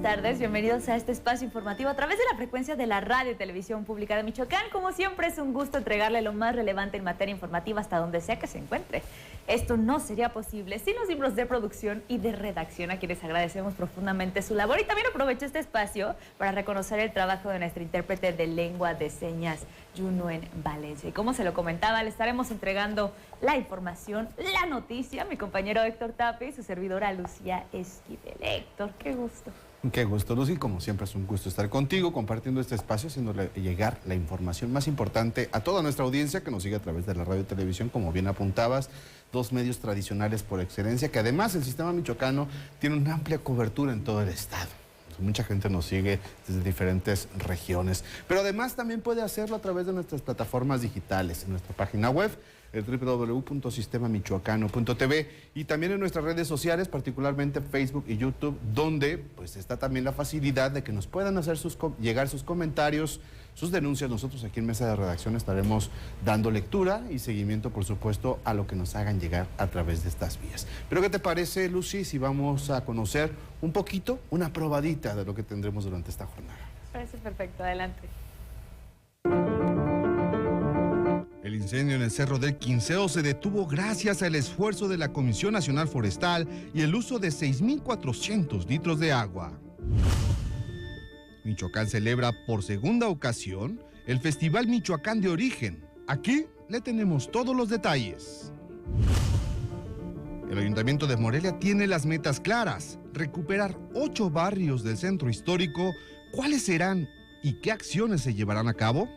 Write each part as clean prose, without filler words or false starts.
buenas tardes. Bienvenidos a este espacio informativo a través de la frecuencia de la Radio y Televisión Pública de Michoacán. Como siempre, es un gusto entregarle lo más relevante en materia informativa hasta donde sea que se encuentre. Esto no sería posible sin los miembros de producción y de redacción, a quienes agradecemos profundamente su labor. Y también aprovecho este espacio para reconocer el trabajo de nuestra intérprete de lengua de señas, Yunuen Valencia. Y como se lo comentaba, le estaremos entregando la información, la noticia, mi compañero Héctor Tapia y su servidora Lucía Esquivel. Héctor, qué gusto. Qué gusto, Lucy. Como siempre es un gusto estar contigo, compartiendo este espacio, haciéndole llegar la información más importante a toda nuestra audiencia que nos sigue a través de la radio y televisión, como bien apuntabas, dos medios tradicionales por excelencia, que además el sistema michoacano tiene una amplia cobertura en todo el estado. Mucha gente nos sigue desde diferentes regiones, pero además también puede hacerlo a través de nuestras plataformas digitales, en nuestra página web, el www.sistemamichoacano.tv, y también en nuestras redes sociales, particularmente Facebook y YouTube, donde pues está también la facilidad de que nos puedan hacer llegar sus comentarios, sus denuncias. Nosotros aquí en Mesa de Redacción estaremos dando lectura y seguimiento, por supuesto, a lo que nos hagan llegar a través de estas vías. Pero ¿qué te parece, Lucy, si vamos a conocer un poquito, una probadita de lo que tendremos durante esta jornada? Parece perfecto, adelante. El incendio en el Cerro del Quinceo se detuvo gracias al esfuerzo de la Comisión Nacional Forestal y el uso de 6,400 litros de agua. Michoacán celebra por segunda ocasión el Festival Michoacán de Origen. Aquí le tenemos todos los detalles. El Ayuntamiento de Morelia tiene las metas claras: recuperar 8 barrios del centro histórico. ¿Cuáles serán y qué acciones se llevarán a cabo?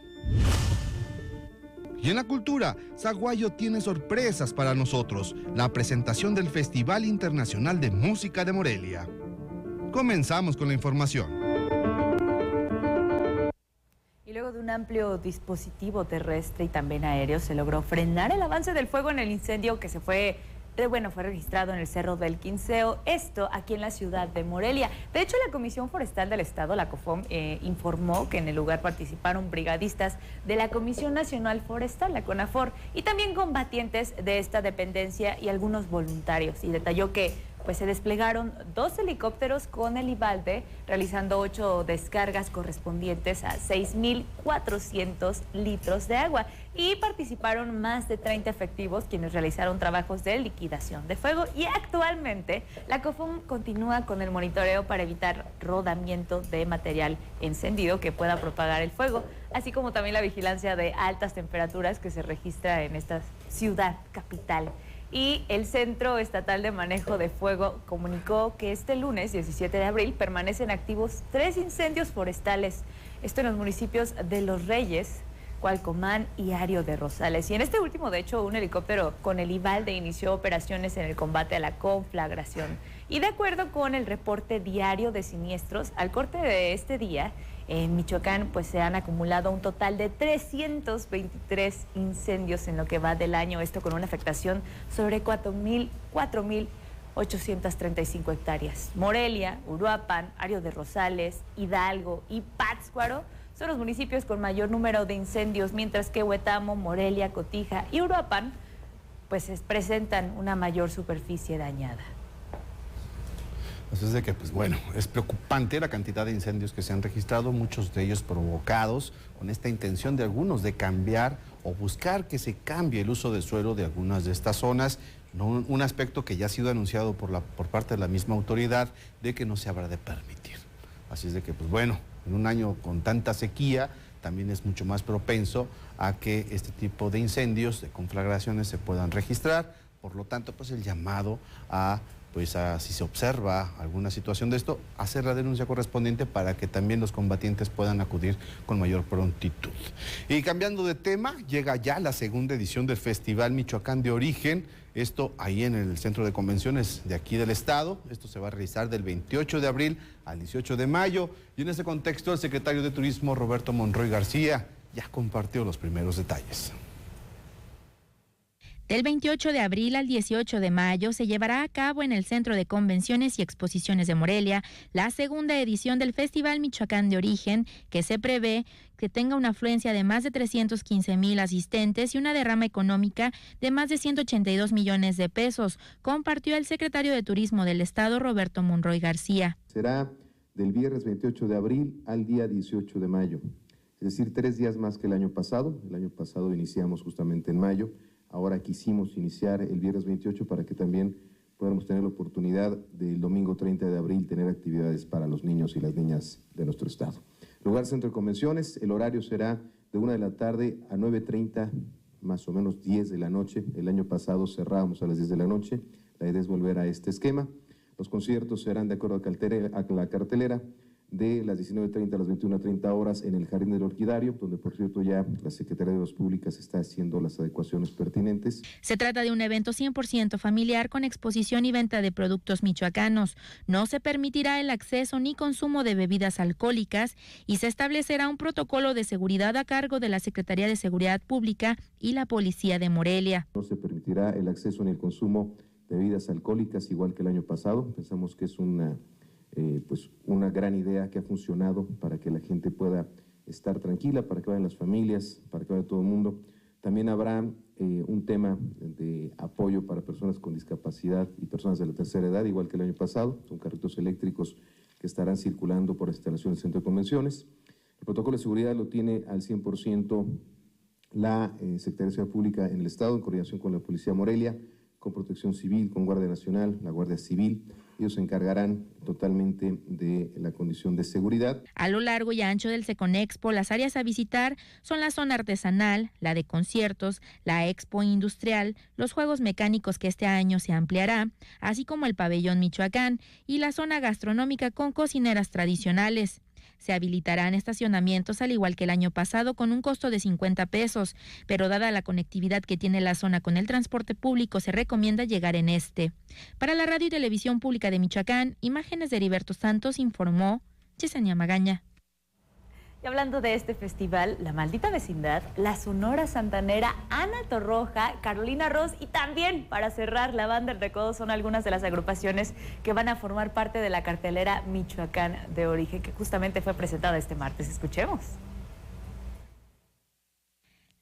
Y en la cultura, Saguayo tiene sorpresas para nosotros: la presentación del Festival Internacional de Música de Morelia. Comenzamos con la información. Y luego de un amplio dispositivo terrestre y también aéreo, se logró frenar el avance del fuego en el incendio que fue registrado en el Cerro del Quinceo, esto aquí en la ciudad de Morelia. De hecho, la Comisión Forestal del Estado, la COFOM, informó que en el lugar participaron brigadistas de la Comisión Nacional Forestal, la CONAFOR, y también combatientes de esta dependencia y algunos voluntarios. Y detalló que se desplegaron 2 helicópteros con el Ivalde, realizando 8 descargas correspondientes a 6,400 litros de agua, y participaron más de 30 efectivos quienes realizaron trabajos de liquidación de fuego. Y actualmente la COFOM continúa con el monitoreo para evitar rodamiento de material encendido que pueda propagar el fuego, así como también la vigilancia de altas temperaturas que se registra en esta ciudad capital. Y el Centro Estatal de Manejo de Fuego comunicó que este lunes, 17 de abril, permanecen activos 3 incendios forestales. Esto en los municipios de Los Reyes, Cualcomán y Ario de Rosales. Y en este último, de hecho, un helicóptero con el Ivalde inició operaciones en el combate a la conflagración. Y de acuerdo con el reporte diario de siniestros, al corte de este día, en Michoacán se han acumulado un total de 323 incendios en lo que va del año, esto con una afectación sobre 4,835 hectáreas. Morelia, Uruapan, Ario de Rosales, Hidalgo y Pátzcuaro son los municipios con mayor número de incendios, mientras que Huetamo, Morelia, Cotija y Uruapan presentan una mayor superficie dañada. Así es de que, es preocupante la cantidad de incendios que se han registrado, muchos de ellos provocados con esta intención de algunos de cambiar o buscar que se cambie el uso de suelo de algunas de estas zonas, un aspecto que ya ha sido anunciado por parte de la misma autoridad de que no se habrá de permitir. Así es de que, en un año con tanta sequía, también es mucho más propenso a que este tipo de incendios, de conflagraciones, se puedan registrar. Por lo tanto, el llamado a si se observa alguna situación de esto, hacer la denuncia correspondiente para que también los combatientes puedan acudir con mayor prontitud. Y cambiando de tema, llega ya la segunda edición del Festival Michoacán de Origen, esto ahí en el Centro de Convenciones de aquí del estado. Esto se va a realizar del 28 de abril al 18 de mayo, y en ese contexto el secretario de Turismo, Roberto Monroy García, ya compartió los primeros detalles. Del 28 de abril al 18 de mayo se llevará a cabo en el Centro de Convenciones y Exposiciones de Morelia la segunda edición del Festival Michoacán de Origen, que se prevé que tenga una afluencia de más de 315,000 asistentes y una derrama económica de más de 182 millones de pesos, compartió el secretario de Turismo del Estado, Roberto Monroy García. Será del viernes 28 de abril al día 18 de mayo. Es decir, 3 días más que el año pasado. El año pasado iniciamos justamente en mayo. Ahora quisimos iniciar el viernes 28 para que también podamos tener la oportunidad del domingo 30 de abril tener actividades para los niños y las niñas de nuestro estado. Lugar Centro de Convenciones, el horario será de 1 de la tarde a 9:30, más o menos 10 de la noche. El año pasado cerrábamos a las 10 de la noche. La idea es volver a este esquema. Los conciertos serán de acuerdo a la cartelera de las 19:30 a las 21:30 horas en el Jardín del Orquidario, donde por cierto ya la Secretaría de Obras Públicas está haciendo las adecuaciones pertinentes. Se trata de un evento 100% familiar con exposición y venta de productos michoacanos. No se permitirá el acceso ni consumo de bebidas alcohólicas y se establecerá un protocolo de seguridad a cargo de la Secretaría de Seguridad Pública y la Policía de Morelia. No se permitirá el acceso ni el consumo de bebidas alcohólicas, igual que el año pasado. Pensamos que es una gran idea que ha funcionado para que la gente pueda estar tranquila, para que vayan las familias, para que vaya todo el mundo. También habrá un tema de apoyo para personas con discapacidad y personas de la tercera edad, igual que el año pasado. Son carritos eléctricos que estarán circulando por las instalaciones del Centro de Convenciones. El protocolo de seguridad lo tiene al 100% la Secretaría de Seguridad Pública en el Estado, en coordinación con la Policía de Morelia, con Protección Civil, con Guardia Nacional, la Guardia Civil. Ellos se encargarán totalmente de la condición de seguridad. A lo largo y ancho del Seconexpo, las áreas a visitar son la zona artesanal, la de conciertos, la expo industrial, los juegos mecánicos que este año se ampliará, así como el pabellón Michoacán y la zona gastronómica con cocineras tradicionales. Se habilitarán estacionamientos al igual que el año pasado con un costo de 50 pesos, pero dada la conectividad que tiene la zona con el transporte público, se recomienda llegar en este. Para la Radio y Televisión Pública de Michoacán, imágenes de Heriberto Santos, informó Yesenia Magaña. Y hablando de este festival, La Maldita Vecindad, la Sonora Santanera, Ana Torroja, Carolina Ross y también, para cerrar, la Banda El Recodo son algunas de las agrupaciones que van a formar parte de la cartelera Michoacán de Origen, que justamente fue presentada este martes. Escuchemos.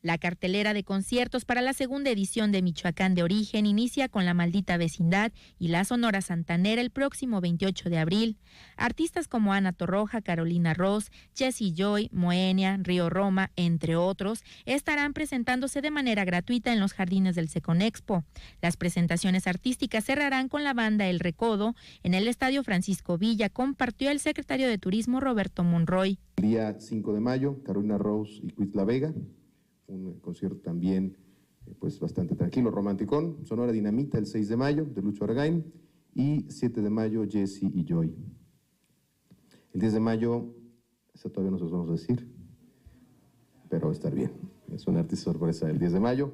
La cartelera de conciertos para la segunda edición de Michoacán de Origen inicia con La Maldita Vecindad y la Sonora Santanera el próximo 28 de abril. Artistas como Ana Torroja, Carolina Ross, Jessie Joy, Moenia, Río Roma, entre otros, estarán presentándose de manera gratuita en los jardines del Seconexpo. Las presentaciones artísticas cerrarán con la banda El Recodo en el Estadio Francisco Villa, compartió el secretario de Turismo Roberto Monroy. El día 5 de mayo, Carolina Ross y Cuitla Vega. Un concierto también bastante tranquilo, romanticón. Sonora Dinamita el 6 de mayo de Lucho Argain y 7 de mayo Jessie y Joy. El 10 de mayo, esa todavía no se los vamos a decir, pero va a estar bien. Es una artista sorpresa el 10 de mayo.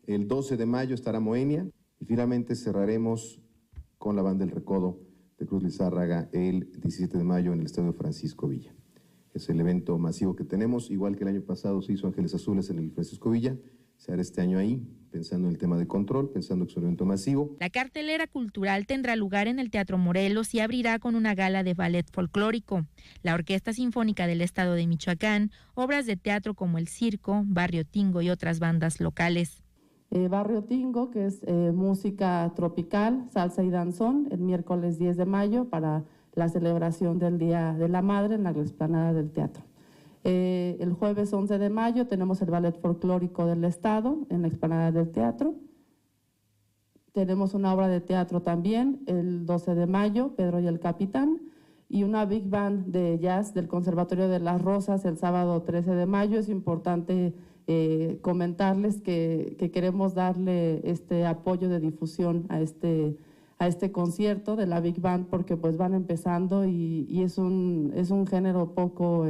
El 12 de mayo estará Moenia y finalmente cerraremos con la Banda El Recodo de Cruz Lizárraga el 17 de mayo en el Estadio Francisco Villa. Es el evento masivo que tenemos, igual que el año pasado se hizo Ángeles Azules en el Francisco Villa, se hará este año ahí, pensando en el tema de control, pensando que es un evento masivo. La cartelera cultural tendrá lugar en el Teatro Morelos y abrirá con una gala de ballet folclórico. La Orquesta Sinfónica del Estado de Michoacán, obras de teatro como El Circo, Barrio Tingo y otras bandas locales. Barrio Tingo, que es música tropical, salsa y danzón, el miércoles 10 de mayo para la celebración del Día de la Madre en la explanada del teatro. El jueves 11 de mayo tenemos el ballet folclórico del Estado en la explanada del teatro. Tenemos una obra de teatro también el 12 de mayo, Pedro y el Capitán, y una big band de jazz del Conservatorio de las Rosas el sábado 13 de mayo. Es importante comentarles que queremos darle este apoyo de difusión a este concierto de la Big Band porque pues van empezando y es un género poco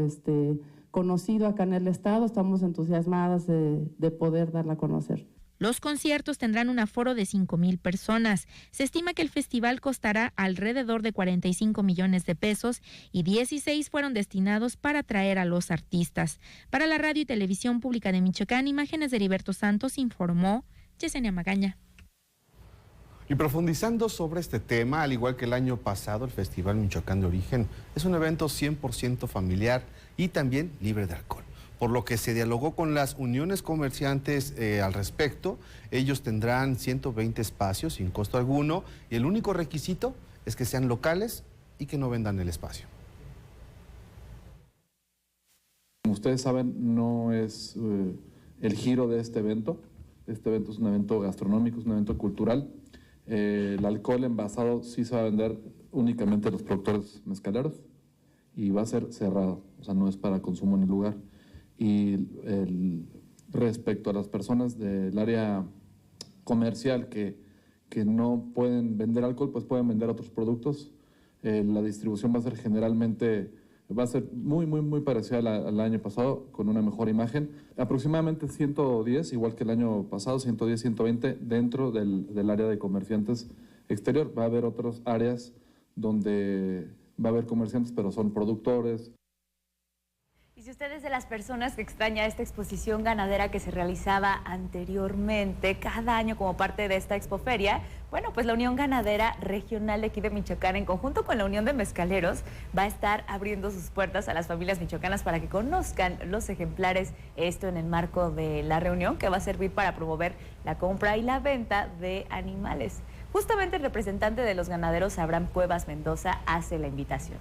conocido acá en el estado. Estamos entusiasmadas de poder darla a conocer. Los conciertos tendrán un aforo de 5,000 personas. Se estima que el festival costará alrededor de 45 millones de pesos y 16 fueron destinados para atraer a los artistas. Para la Radio y Televisión Pública de Michoacán, imágenes de Heriberto Santos, informó Yesenia Magaña. Y profundizando sobre este tema, al igual que el año pasado, el Festival Michoacán de Origen es un evento 100% familiar y también libre de alcohol, por lo que se dialogó con las uniones comerciantes al respecto. Ellos tendrán 120 espacios sin costo alguno y el único requisito es que sean locales y que no vendan el espacio. como ustedes saben, no es el giro de este evento. Este evento es un evento gastronómico, es un evento cultural. El alcohol envasado sí se va a vender únicamente a los productores mezcaleros y va a ser cerrado, o sea, no es para consumo ni lugar. Y respecto a las personas del área comercial que no pueden vender alcohol, pues pueden vender otros productos. La distribución va a ser generalmente, va a ser muy parecida al año pasado, con una mejor imagen. Aproximadamente 110, igual que el año pasado, 110, 120 dentro del área de comerciantes exterior. Va a haber otras áreas donde va a haber comerciantes, pero son productores. Y si usted es de las personas que extraña esta exposición ganadera que se realizaba anteriormente cada año como parte de esta expoferia, bueno, pues la Unión Ganadera Regional de aquí de Michoacán, en conjunto con la Unión de Mezcaleros, va a estar abriendo sus puertas a las familias michoacanas para que conozcan los ejemplares, esto en el marco de la reunión que va a servir para promover la compra y la venta de animales. Justamente el representante de los ganaderos, Abraham Cuevas Mendoza, hace la invitación.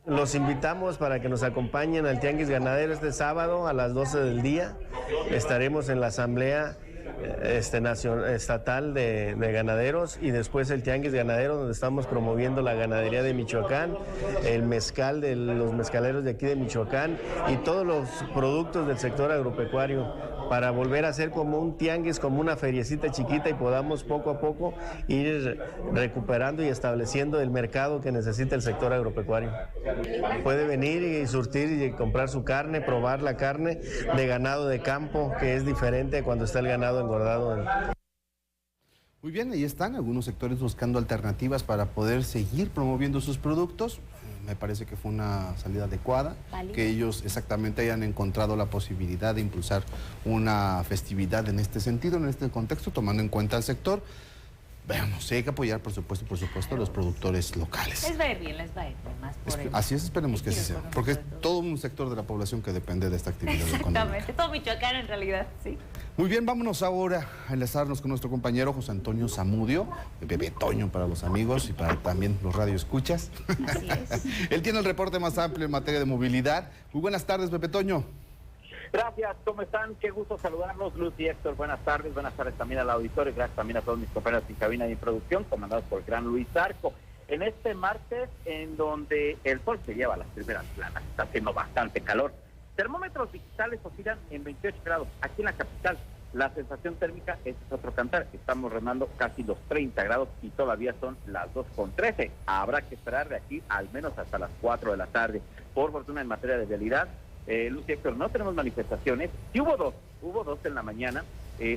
Los invitamos para que nos acompañen al Tianguis Ganadero este sábado a las 12 del día. Estaremos en la Asamblea Estatal de Ganaderos y después el Tianguis Ganadero, donde estamos promoviendo la ganadería de Michoacán, el mezcal de los mezcaleros de aquí de Michoacán y todos los productos del sector agropecuario, para volver a ser como un tianguis, como una feriecita chiquita y podamos poco a poco ir recuperando y estableciendo el mercado que necesita el sector agropecuario. Puede venir y surtir y comprar su carne, probar la carne de ganado de campo, que es diferente cuando está el ganado engordado. Muy bien, ahí están algunos sectores buscando alternativas para poder seguir promoviendo sus productos. Me parece que fue una salida adecuada, que ellos exactamente hayan encontrado la posibilidad de impulsar una festividad en este sentido, en este contexto, tomando en cuenta el sector. Veamos, hay que apoyar, por supuesto, a los productores locales. Les va a ir bien, les va a ir bien. Más por así es, esperemos que sí sea, porque es todo un sector de la población que depende de esta actividad económica. Exactamente, todo Michoacán en realidad, sí. Muy bien, vámonos ahora a enlazarnos con nuestro compañero José Antonio Zamudio, Bebé Toño para los amigos y para también los radioescuchas. Así es. Él tiene el reporte más amplio en materia de movilidad. Muy buenas tardes, Bebé Toño. Gracias, ¿cómo están? Qué gusto saludarlos, Luz y Héctor. Buenas tardes también al auditorio, gracias también a todos mis compañeros en cabina y producción, comandados por el gran Luis Zarco. En este martes, en donde el sol se lleva a las primeras planas, está haciendo bastante calor. Termómetros digitales oscilan en 28 grados. Aquí en la capital, la sensación térmica es otro cantar. Estamos rondando casi los 30 grados y todavía son las 2:13. Habrá que esperar de aquí al menos hasta las 4 de la tarde. Por fortuna, en materia de vialidad, Luz y Héctor, no tenemos manifestaciones. Sí hubo dos en la mañana.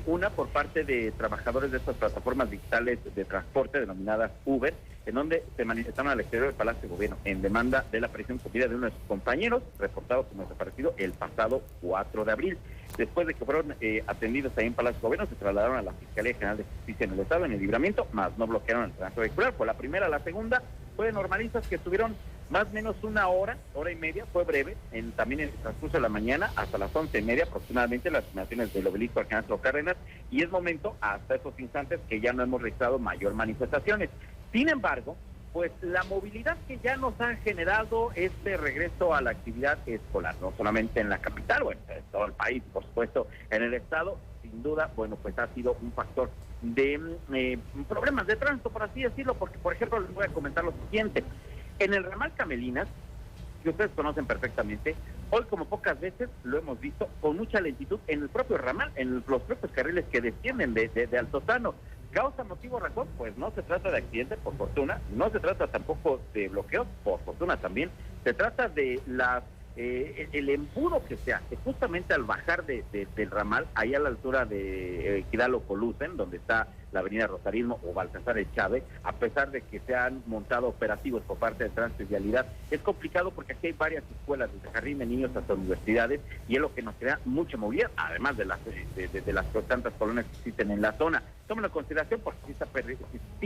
Una por parte de trabajadores de estas plataformas digitales de transporte denominadas Uber, en donde se manifestaron al exterior del Palacio de Gobierno en demanda de la aparición con vida de uno de sus compañeros, reportado como desaparecido el pasado 4 de abril. Después de que fueron atendidos ahí en Palacio de Gobierno, se trasladaron a la Fiscalía General de Justicia en el Estado, en el Libramiento, más no bloquearon el tránsito vehicular. Por la primera, la segunda fue de normalistas que estuvieron más o menos una hora y media, fue breve, también en el transcurso de la mañana, hasta las 11:30 aproximadamente, las estimaciones del Obelisco Arcángel Cárdenas, y es momento, hasta esos instantes, que ya no hemos registrado mayor manifestaciones. Sin embargo, pues la movilidad que ya nos ha generado este regreso a la actividad escolar, no solamente en la capital, bueno, en todo el país, por supuesto, en el estado, sin duda, bueno, pues ha sido un factor de problemas de tránsito, por así decirlo, porque, por ejemplo, les voy a comentar lo siguiente. En el ramal Camelinas, que ustedes conocen perfectamente, hoy como pocas veces lo hemos visto con mucha lentitud en el propio ramal, en los propios carriles que descienden de Altozano. ¿Causa, motivo, razón? Pues no se trata de accidentes, por fortuna, no se trata tampoco de bloqueos, por fortuna también, se trata de el embudo que se hace justamente al bajar del ramal, ahí a la altura de Equidal o Colusen, donde está la avenida Rosarismo o Baltasar El Chávez, a pesar de que se han montado operativos por parte de Tránsito y Vialidad, es complicado porque aquí hay varias escuelas, desde jardín de niños hasta universidades, y es lo que nos crea mucha movilidad, además de las tantas colonias que existen en la zona. Tómenlo en consideración porque sí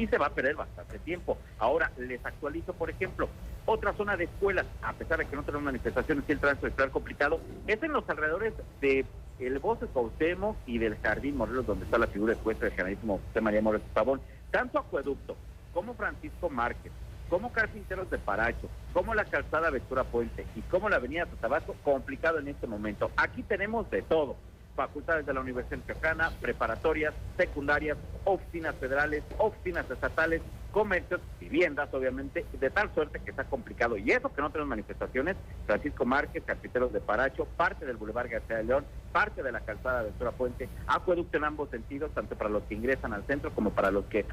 se va a perder bastante tiempo. Ahora, les actualizo, por ejemplo, otra zona de escuelas, a pesar de que no tenemos manifestaciones y el tránsito es complicado, es en los alrededores de el Bosque Cuauhtémoc y del Jardín Morelos, donde está la figura expuesta del generalísimo José María Morelos Pavón. Tanto Acueducto como Francisco Márquez, como Carpinteros de Paracho, como la calzada Ventura Puente y como la avenida Tabasco, complicado en este momento. Aquí tenemos de todo: facultades de la Universidad Michoacana, preparatorias, secundarias, oficinas federales, oficinas estatales, comercios, viviendas, obviamente, de tal suerte que está complicado. Y eso que no tenemos manifestaciones: Francisco Márquez, Carpinteros de Paracho, parte del Boulevard García de León, parte de la calzada Ventura Puente, acueducto en ambos sentidos, tanto para los que ingresan al centro como para los que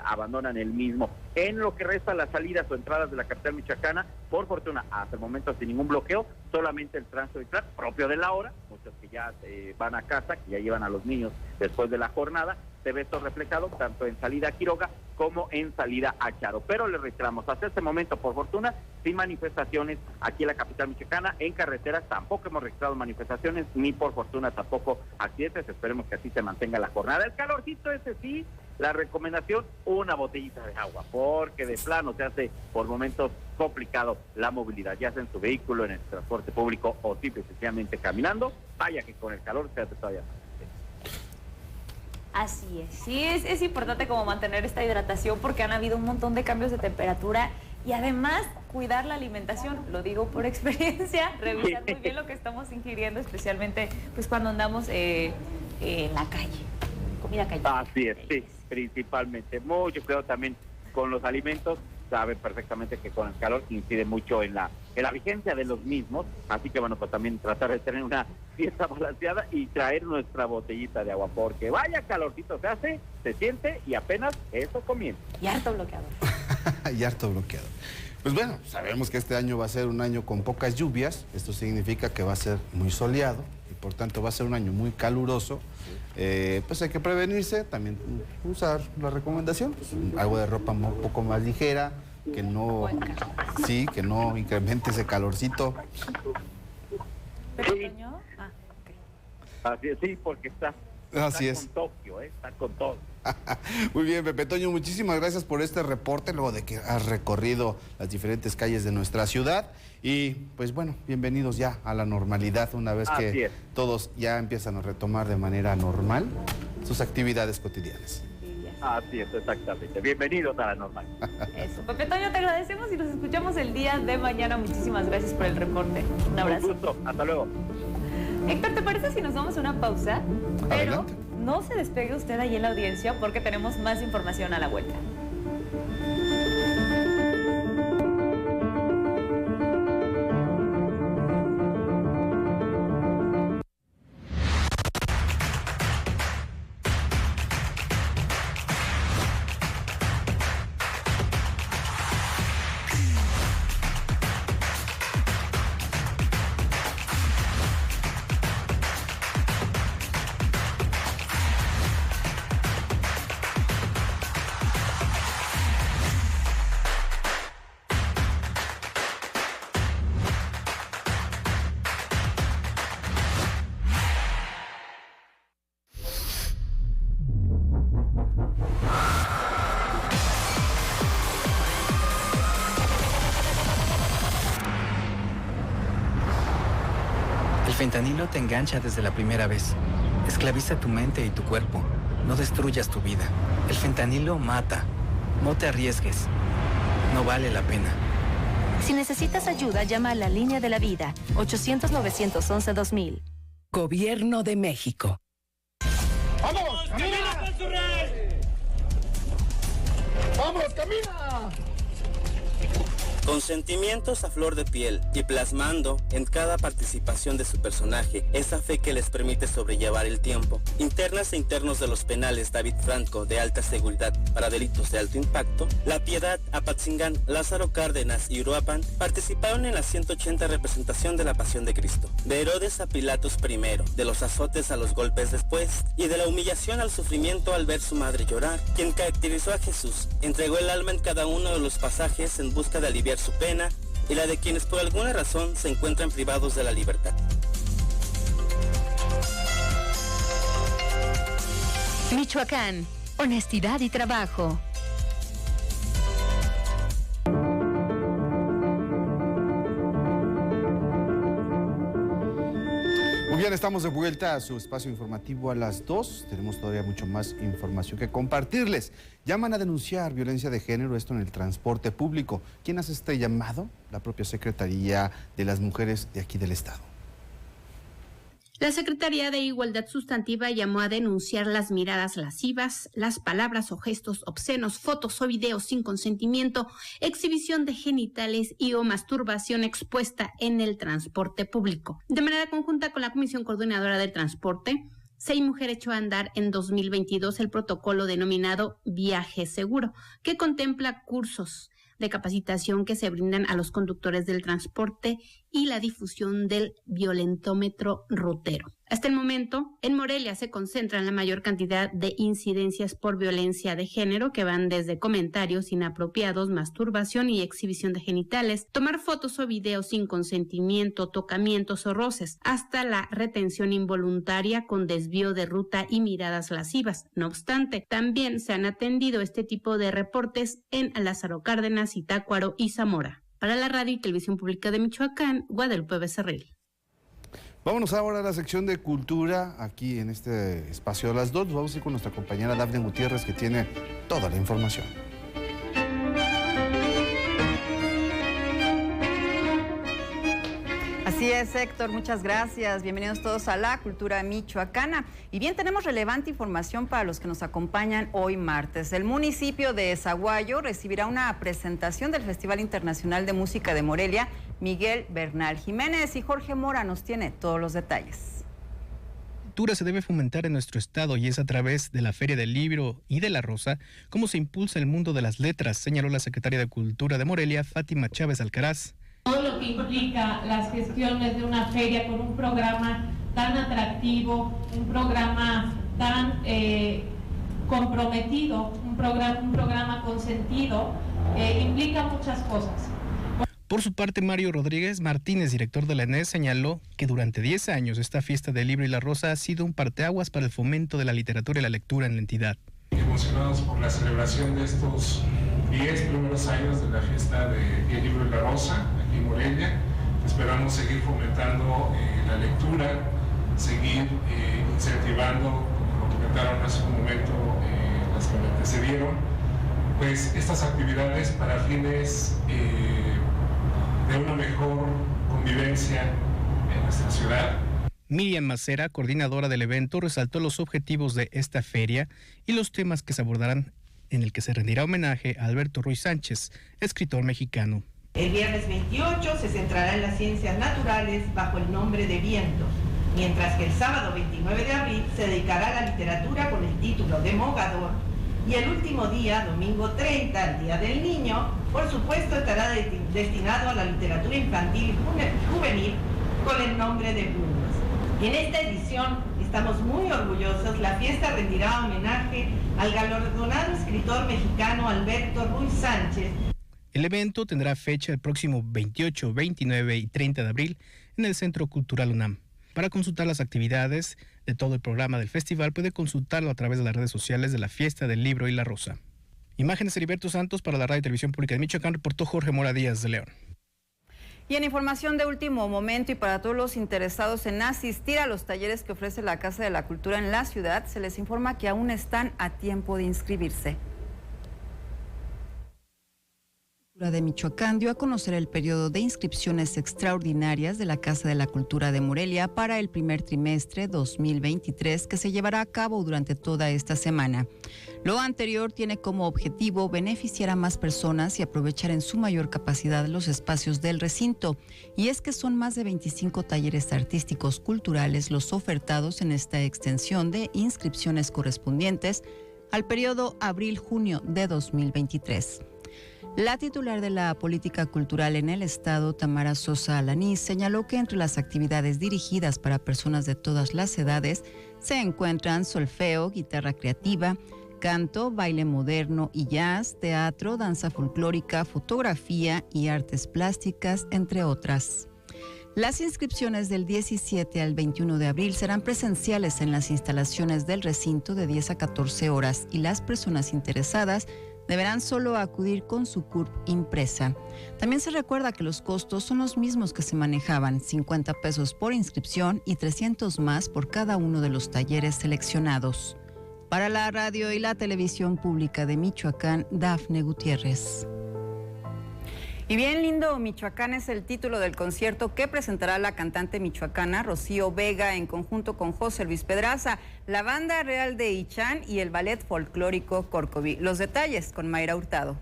abandonan el mismo. En lo que resta las salidas o entradas de la capital michoacana, por fortuna, hasta el momento sin ningún bloqueo, solamente el tránsito vehicular propio de la hora, muchos que ya van a casa, que ya llevan a los niños después de la jornada, se ve esto reflejado tanto en salida a Quiroga como en salida a Charo. Pero le reiteramos, hasta este momento, por fortuna, sin manifestaciones aquí en la capital michoacana. En carreteras tampoco hemos registrado manifestaciones, ni por fortuna tampoco accidentes. Esperemos que así se mantenga la jornada. El calorcito ese sí, la recomendación, una botellita de agua, porque de plano se hace por momentos complicado la movilidad, ya sea en su vehículo, en el transporte público o simple y sencillamente caminando. Vaya que con el calor se hace todavía más. Así es, sí, es importante como mantener esta hidratación porque han habido un montón de cambios de temperatura y además cuidar la alimentación, lo digo por experiencia, revisar muy bien lo que estamos ingiriendo, especialmente pues cuando andamos en la calle, comida callejera. Así es, sí, principalmente, mucho cuidado también con los alimentos. Saben perfectamente que con el calor incide mucho en la vigencia de los mismos, así que bueno, pues también tratar de tener una fiesta balanceada y traer nuestra botellita de agua, porque vaya calorcito se hace, se siente y apenas eso comienza. Y harto bloqueador. Y harto bloqueador. Pues bueno, sabemos que este año va a ser un año con pocas lluvias, esto significa que va a ser muy soleado y por tanto va a ser un año muy caluroso. Pues hay que prevenirse, también usar la recomendación, pues, algo de ropa un poco más ligera, que no incremente ese calorcito. ¿Pero Sí. Toño? Ah, ok. Así es, sí, porque está Es. con Tokio, está con todo. Muy bien, Pepe Toño, muchísimas gracias por este reporte, luego de que has recorrido las diferentes calles de nuestra ciudad. Y pues bueno, bienvenidos ya a la normalidad, una vez que todos ya empiezan a retomar de manera normal sus actividades cotidianas. Así es, exactamente. Bienvenidos a la normal. Eso, Pepe Toño, te agradecemos y nos escuchamos el día de mañana. Muchísimas gracias por el reporte. Un abrazo. Un gusto, hasta luego. Héctor, ¿te parece si nos damos una pausa? Pero Adelante. no se despegue usted ahí en la audiencia porque tenemos más información a la vuelta. El fentanilo te engancha desde la primera vez. Esclaviza tu mente y tu cuerpo. No destruyas tu vida. El fentanilo mata. No te arriesgues. No vale la pena. Si necesitas ayuda, llama a la Línea de la Vida, 800-911-2000. Gobierno de México. ¡Vamos! ¡Camina! ¡Vamos, camina! Con sentimientos a flor de piel y plasmando en cada participación de su personaje esa fe que les permite sobrellevar el tiempo. Internas e internos de los penales David Franco de alta seguridad para delitos de alto impacto, La Piedad, Apatzingán, Lázaro Cárdenas y Uruapan participaron en la 180 representación de la Pasión de Cristo. De Herodes a Pilatos primero, de los azotes a los golpes después y de la humillación al sufrimiento al ver su madre llorar, quien caracterizó a Jesús, entregó el alma en cada uno de los pasajes en busca de aliviar su pena y la de quienes por alguna razón se encuentran privados de la libertad. Michoacán, honestidad y trabajo. Muy Muy bien, estamos de vuelta a su espacio informativo a las 2. Tenemos todavía mucho más información que compartirles. Llaman a denunciar violencia de género, esto en el transporte público. ¿Quién hace este llamado? La propia Secretaría de las Mujeres de aquí del Estado. La Secretaría de Igualdad Sustantiva llamó a denunciar las miradas lascivas, las palabras o gestos obscenos, fotos o videos sin consentimiento, exhibición de genitales y o masturbación expuesta en el transporte público. De manera conjunta con la Comisión Coordinadora del Transporte, SEIMUJER echó a andar en 2022 el protocolo denominado Viaje Seguro, que contempla cursos de capacitación que se brindan a los conductores del transporte y la difusión del violentómetro rutero. Hasta el momento, en Morelia se concentran la mayor cantidad de incidencias por violencia de género, que van desde comentarios inapropiados, masturbación y exhibición de genitales, tomar fotos o videos sin consentimiento, tocamientos o roces, hasta la retención involuntaria con desvío de ruta y miradas lascivas. No obstante, también se han atendido este tipo de reportes en Lázaro Cárdenas, Zitácuaro y Zamora. Para la Radio y Televisión Pública de Michoacán, Guadalupe Becerril. Vámonos ahora a la sección de cultura, aquí en este espacio de las 2. Vamos a ir con nuestra compañera Dafne Gutiérrez, que tiene toda la información. Así es, Héctor, muchas gracias. Bienvenidos todos a la Cultura Michoacana. Y bien, tenemos relevante información para los que nos acompañan hoy martes. El municipio de Zaguayo recibirá una presentación del Festival Internacional de Música de Morelia, Miguel Bernal Jiménez, y Jorge Mora nos tiene todos los detalles. La cultura se debe fomentar en nuestro estado y es a través de la Feria del Libro y de la Rosa como se impulsa el mundo de las letras, señaló la secretaria de Cultura de Morelia, Fátima Chávez Alcaraz. Todo lo que implica las gestiones de una feria con un programa tan atractivo, un programa tan comprometido, un programa consentido, implica muchas cosas. Por su parte, Mario Rodríguez Martínez, director de la ENES, señaló que durante 10 años esta fiesta del libro y la rosa ha sido un parteaguas para el fomento de la literatura y la lectura en la entidad. Emocionados por la celebración de estos 10 primeros años de la fiesta del libro y la rosa aquí en Morelia. Esperamos seguir fomentando la lectura, seguir incentivando, como lo comentaron hace un momento las que me antecedieron, pues estas actividades para fines de una mejor convivencia en nuestra ciudad. Miriam Macera, coordinadora del evento, resaltó los objetivos de esta feria y los temas que se abordarán, en el que se rendirá homenaje a Alberto Ruiz Sánchez, escritor mexicano. El viernes 28 se centrará en las ciencias naturales bajo el nombre de Vientos, mientras que el sábado 29 de abril se dedicará a la literatura con el título de Mogador, y el último día, domingo 30, el Día del Niño, por supuesto estará destinado a la literatura infantil y juvenil con el nombre de Plumas. En esta edición estamos muy orgullosos. La fiesta rendirá homenaje al galardonado escritor mexicano Alberto Ruiz Sánchez. El evento tendrá fecha el próximo 28, 29 y 30 de abril en el Centro Cultural UNAM. Para consultar las actividades de todo el programa del festival, puede consultarlo a través de las redes sociales de la Fiesta del Libro y la Rosa. Imágenes de Heriberto Santos para la Radio y Televisión Pública de Michoacán, reportó Jorge Mora Díaz de León. Y en información de último momento y para todos los interesados en asistir a los talleres que ofrece la Casa de la Cultura en la ciudad, se les informa que aún están a tiempo de inscribirse. De Michoacán dio a conocer el periodo de inscripciones extraordinarias de la Casa de la Cultura de Morelia para el primer trimestre 2023, que se llevará a cabo durante toda esta semana. Lo anterior tiene como objetivo beneficiar a más personas y aprovechar en su mayor capacidad los espacios del recinto. Y es que son más de 25 talleres artísticos culturales los ofertados en esta extensión de inscripciones correspondientes al periodo abril-junio de 2023. La titular de la política cultural en el estado, Tamara Sosa Alanís, señaló que entre las actividades dirigidas para personas de todas las edades se encuentran solfeo, guitarra creativa, canto, baile moderno y jazz, teatro, danza folclórica, fotografía y artes plásticas, entre otras. Las inscripciones del 17 al 21 de abril serán presenciales en las instalaciones del recinto de 10 a 14 horas y las personas interesadas deberán solo acudir con su CURP impresa. También se recuerda que los costos son los mismos que se manejaban, 50 pesos por inscripción y 300 más por cada uno de los talleres seleccionados. Para la radio y la televisión pública de Michoacán, Dafne Gutiérrez. Y bien lindo Michoacán es el título del concierto que presentará la cantante michoacana Rocío Vega en conjunto con José Luis Pedraza, la Banda Real de Ichán y el Ballet Folclórico Corcoví. Los detalles con Mayra Hurtado.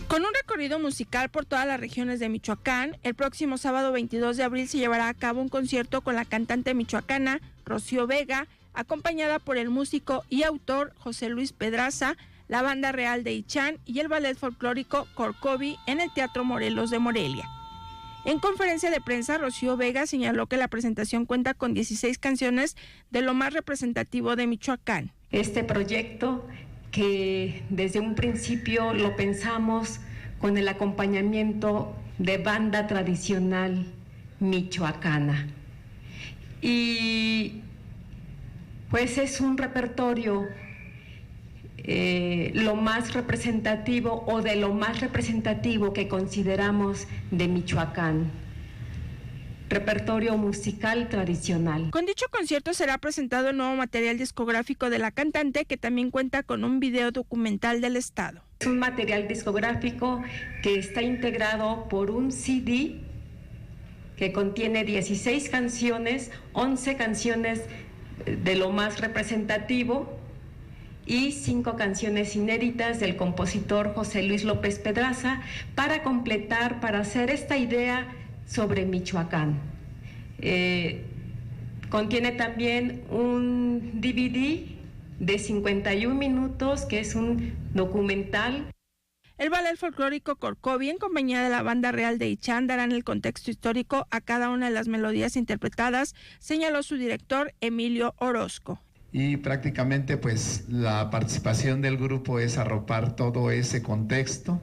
Con un recorrido musical por todas las regiones de Michoacán, el próximo sábado 22 de abril se llevará a cabo un concierto con la cantante michoacana Rocío Vega, acompañada por el músico y autor José Luis Pedraza, la Banda Real de Ichán y el Ballet Folclórico Corcoví en el Teatro Morelos de Morelia. En conferencia de prensa, Rocío Vega señaló que la presentación cuenta con 16 canciones de lo más representativo de Michoacán. Este proyecto que desde un principio lo pensamos con el acompañamiento de banda tradicional michoacana. Y pues es un repertorio lo más representativo o de lo más representativo que consideramos de Michoacán. Repertorio musical tradicional. Con dicho concierto será presentado el nuevo material discográfico de la cantante, que también cuenta con un video documental del estado. Es un material discográfico que está integrado por un CD que contiene 16 canciones, 11 canciones de lo más representativo y 5 canciones inéditas del compositor José Luis López Pedraza para completar, para hacer esta idea sobre Michoacán. Contiene también un DVD de 51 minutos, que es un documental. El Ballet Folclórico Corcoví, en compañía de la Banda Real de Ichán, darán el contexto histórico a cada una de las melodías interpretadas, señaló su director Emilio Orozco. Y prácticamente pues la participación del grupo es arropar todo ese contexto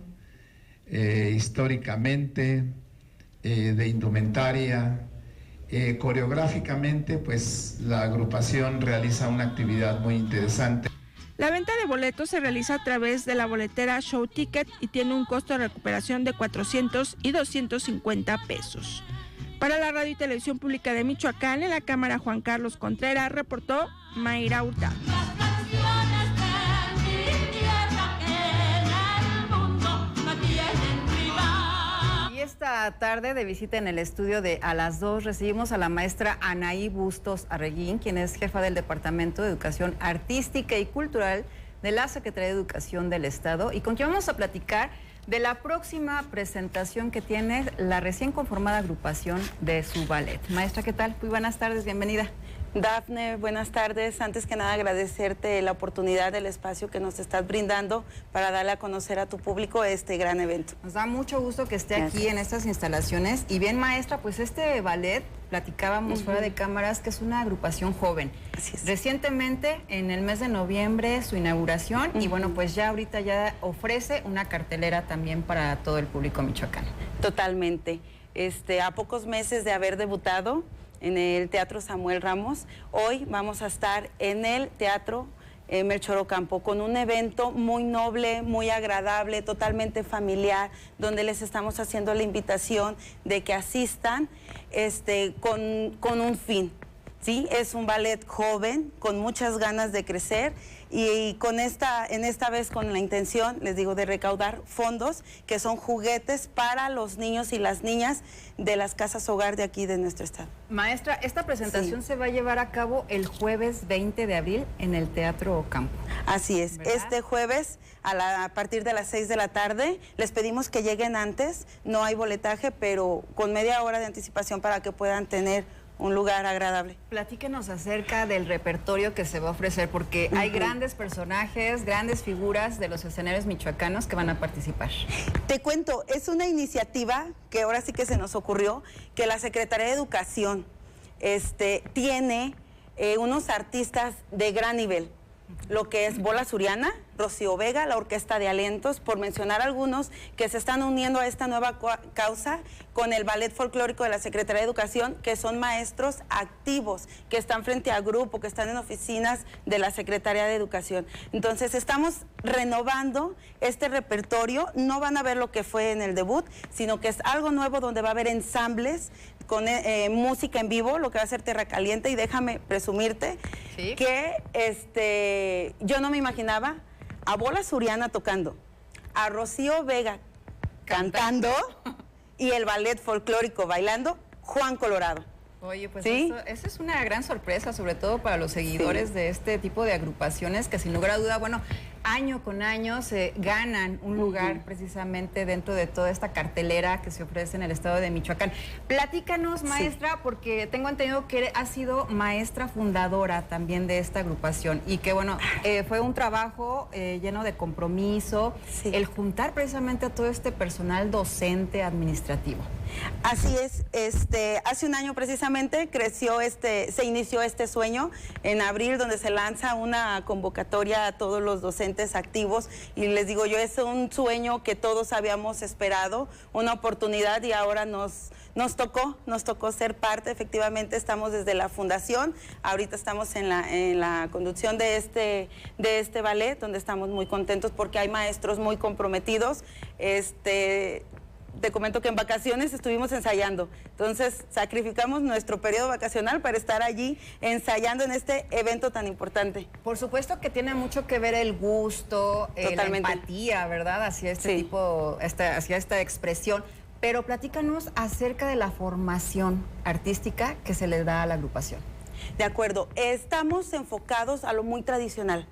históricamente, de indumentaria, coreográficamente, pues la agrupación realiza una actividad muy interesante. La venta de boletos se realiza a través de la boletera Show Ticket y tiene un costo de recuperación de 400 y 250 pesos. Para la radio y televisión pública de Michoacán, en la cámara Juan Carlos Contreras, reportó Mayra Hurtado. Esta tarde, de visita en el estudio de A las 2, recibimos a la maestra Anaí Bustos Arreguín, quien es jefa del Departamento de Educación Artística y Cultural de la Secretaría de Educación del Estado, y con quien vamos a platicar de la próxima presentación que tiene la recién conformada agrupación de su ballet. Maestra, ¿qué tal? Muy buenas tardes, bienvenida. Dafne, buenas tardes. Antes que nada, agradecerte la oportunidad del espacio que nos estás brindando para darle a conocer a tu público este gran evento. Nos da mucho gusto que esté aquí en estas instalaciones. Y bien, maestra, pues este ballet, platicábamos fuera de cámaras, que es una agrupación joven. Así es. Recientemente, en el mes de noviembre, su inauguración, y bueno, pues ya ahorita ya ofrece una cartelera también para todo el público michoacano. Totalmente. A pocos meses de haber debutado en el Teatro Samuel Ramos, hoy vamos a estar en el Teatro Melchor Ocampo con un evento muy noble, muy agradable, totalmente familiar, donde les estamos haciendo la invitación de que asistan con un fin. ¿Sí? Es un ballet joven, con muchas ganas de crecer, y en esta vez con la intención, les digo, de recaudar fondos, que son juguetes para los niños y las niñas de las casas hogar de aquí de nuestro estado. Maestra, esta presentación se va a llevar a cabo el jueves 20 de abril en el Teatro Ocampo. Así es, ¿verdad? Este jueves a partir de las 6 de la tarde, les pedimos que lleguen antes, no hay boletaje, pero con media hora de anticipación para que puedan tener un lugar agradable. Platíquenos acerca del repertorio que se va a ofrecer, porque hay grandes personajes, grandes figuras de los escenarios michoacanos que van a participar. Te cuento, es una iniciativa que ahora sí que se nos ocurrió, que la Secretaría de Educación tiene unos artistas de gran nivel. lo que es Bola Suriana, Rocío Vega, la Orquesta de Alientos, por mencionar algunos que se están uniendo a esta nueva causa con el Ballet Folclórico de la Secretaría de Educación, que son maestros activos, que están frente a grupo, que están en oficinas de la Secretaría de Educación. Entonces estamos renovando este repertorio, no van a ver lo que fue en el debut, sino que es algo nuevo donde va a haber ensambles con música en vivo, lo que va a ser Tierra Caliente, y déjame presumirte que yo no me imaginaba a Bola Suriana tocando, a Rocío Vega cantando y el ballet folclórico bailando, Juan Colorado. Oye, pues ¿sí? Eso es una gran sorpresa, sobre todo para los seguidores de este tipo de agrupaciones que sin lugar a duda, bueno, año con año se ganan un lugar precisamente dentro de toda esta cartelera que se ofrece en el estado de Michoacán. Platícanos, maestra, porque tengo entendido que has sido maestra fundadora también de esta agrupación y que, bueno, fue un trabajo lleno de compromiso, el juntar precisamente a todo este personal docente administrativo. Así es, hace un año precisamente se inició este sueño en abril, donde se lanza una convocatoria a todos los docentes activos, y les digo yo, es un sueño que todos habíamos esperado, una oportunidad, y ahora nos tocó ser parte. Efectivamente estamos desde la fundación, ahorita estamos en la conducción de este ballet, donde estamos muy contentos porque hay maestros muy comprometidos. Te comento que en vacaciones estuvimos ensayando, entonces sacrificamos nuestro periodo vacacional para estar allí ensayando en este evento tan importante. Por supuesto que tiene mucho que ver el gusto, la empatía, ¿verdad? Hacia este tipo, hacia esta expresión. Pero platícanos acerca de la formación artística que se le da a la agrupación. De acuerdo, estamos enfocados a lo muy tradicional,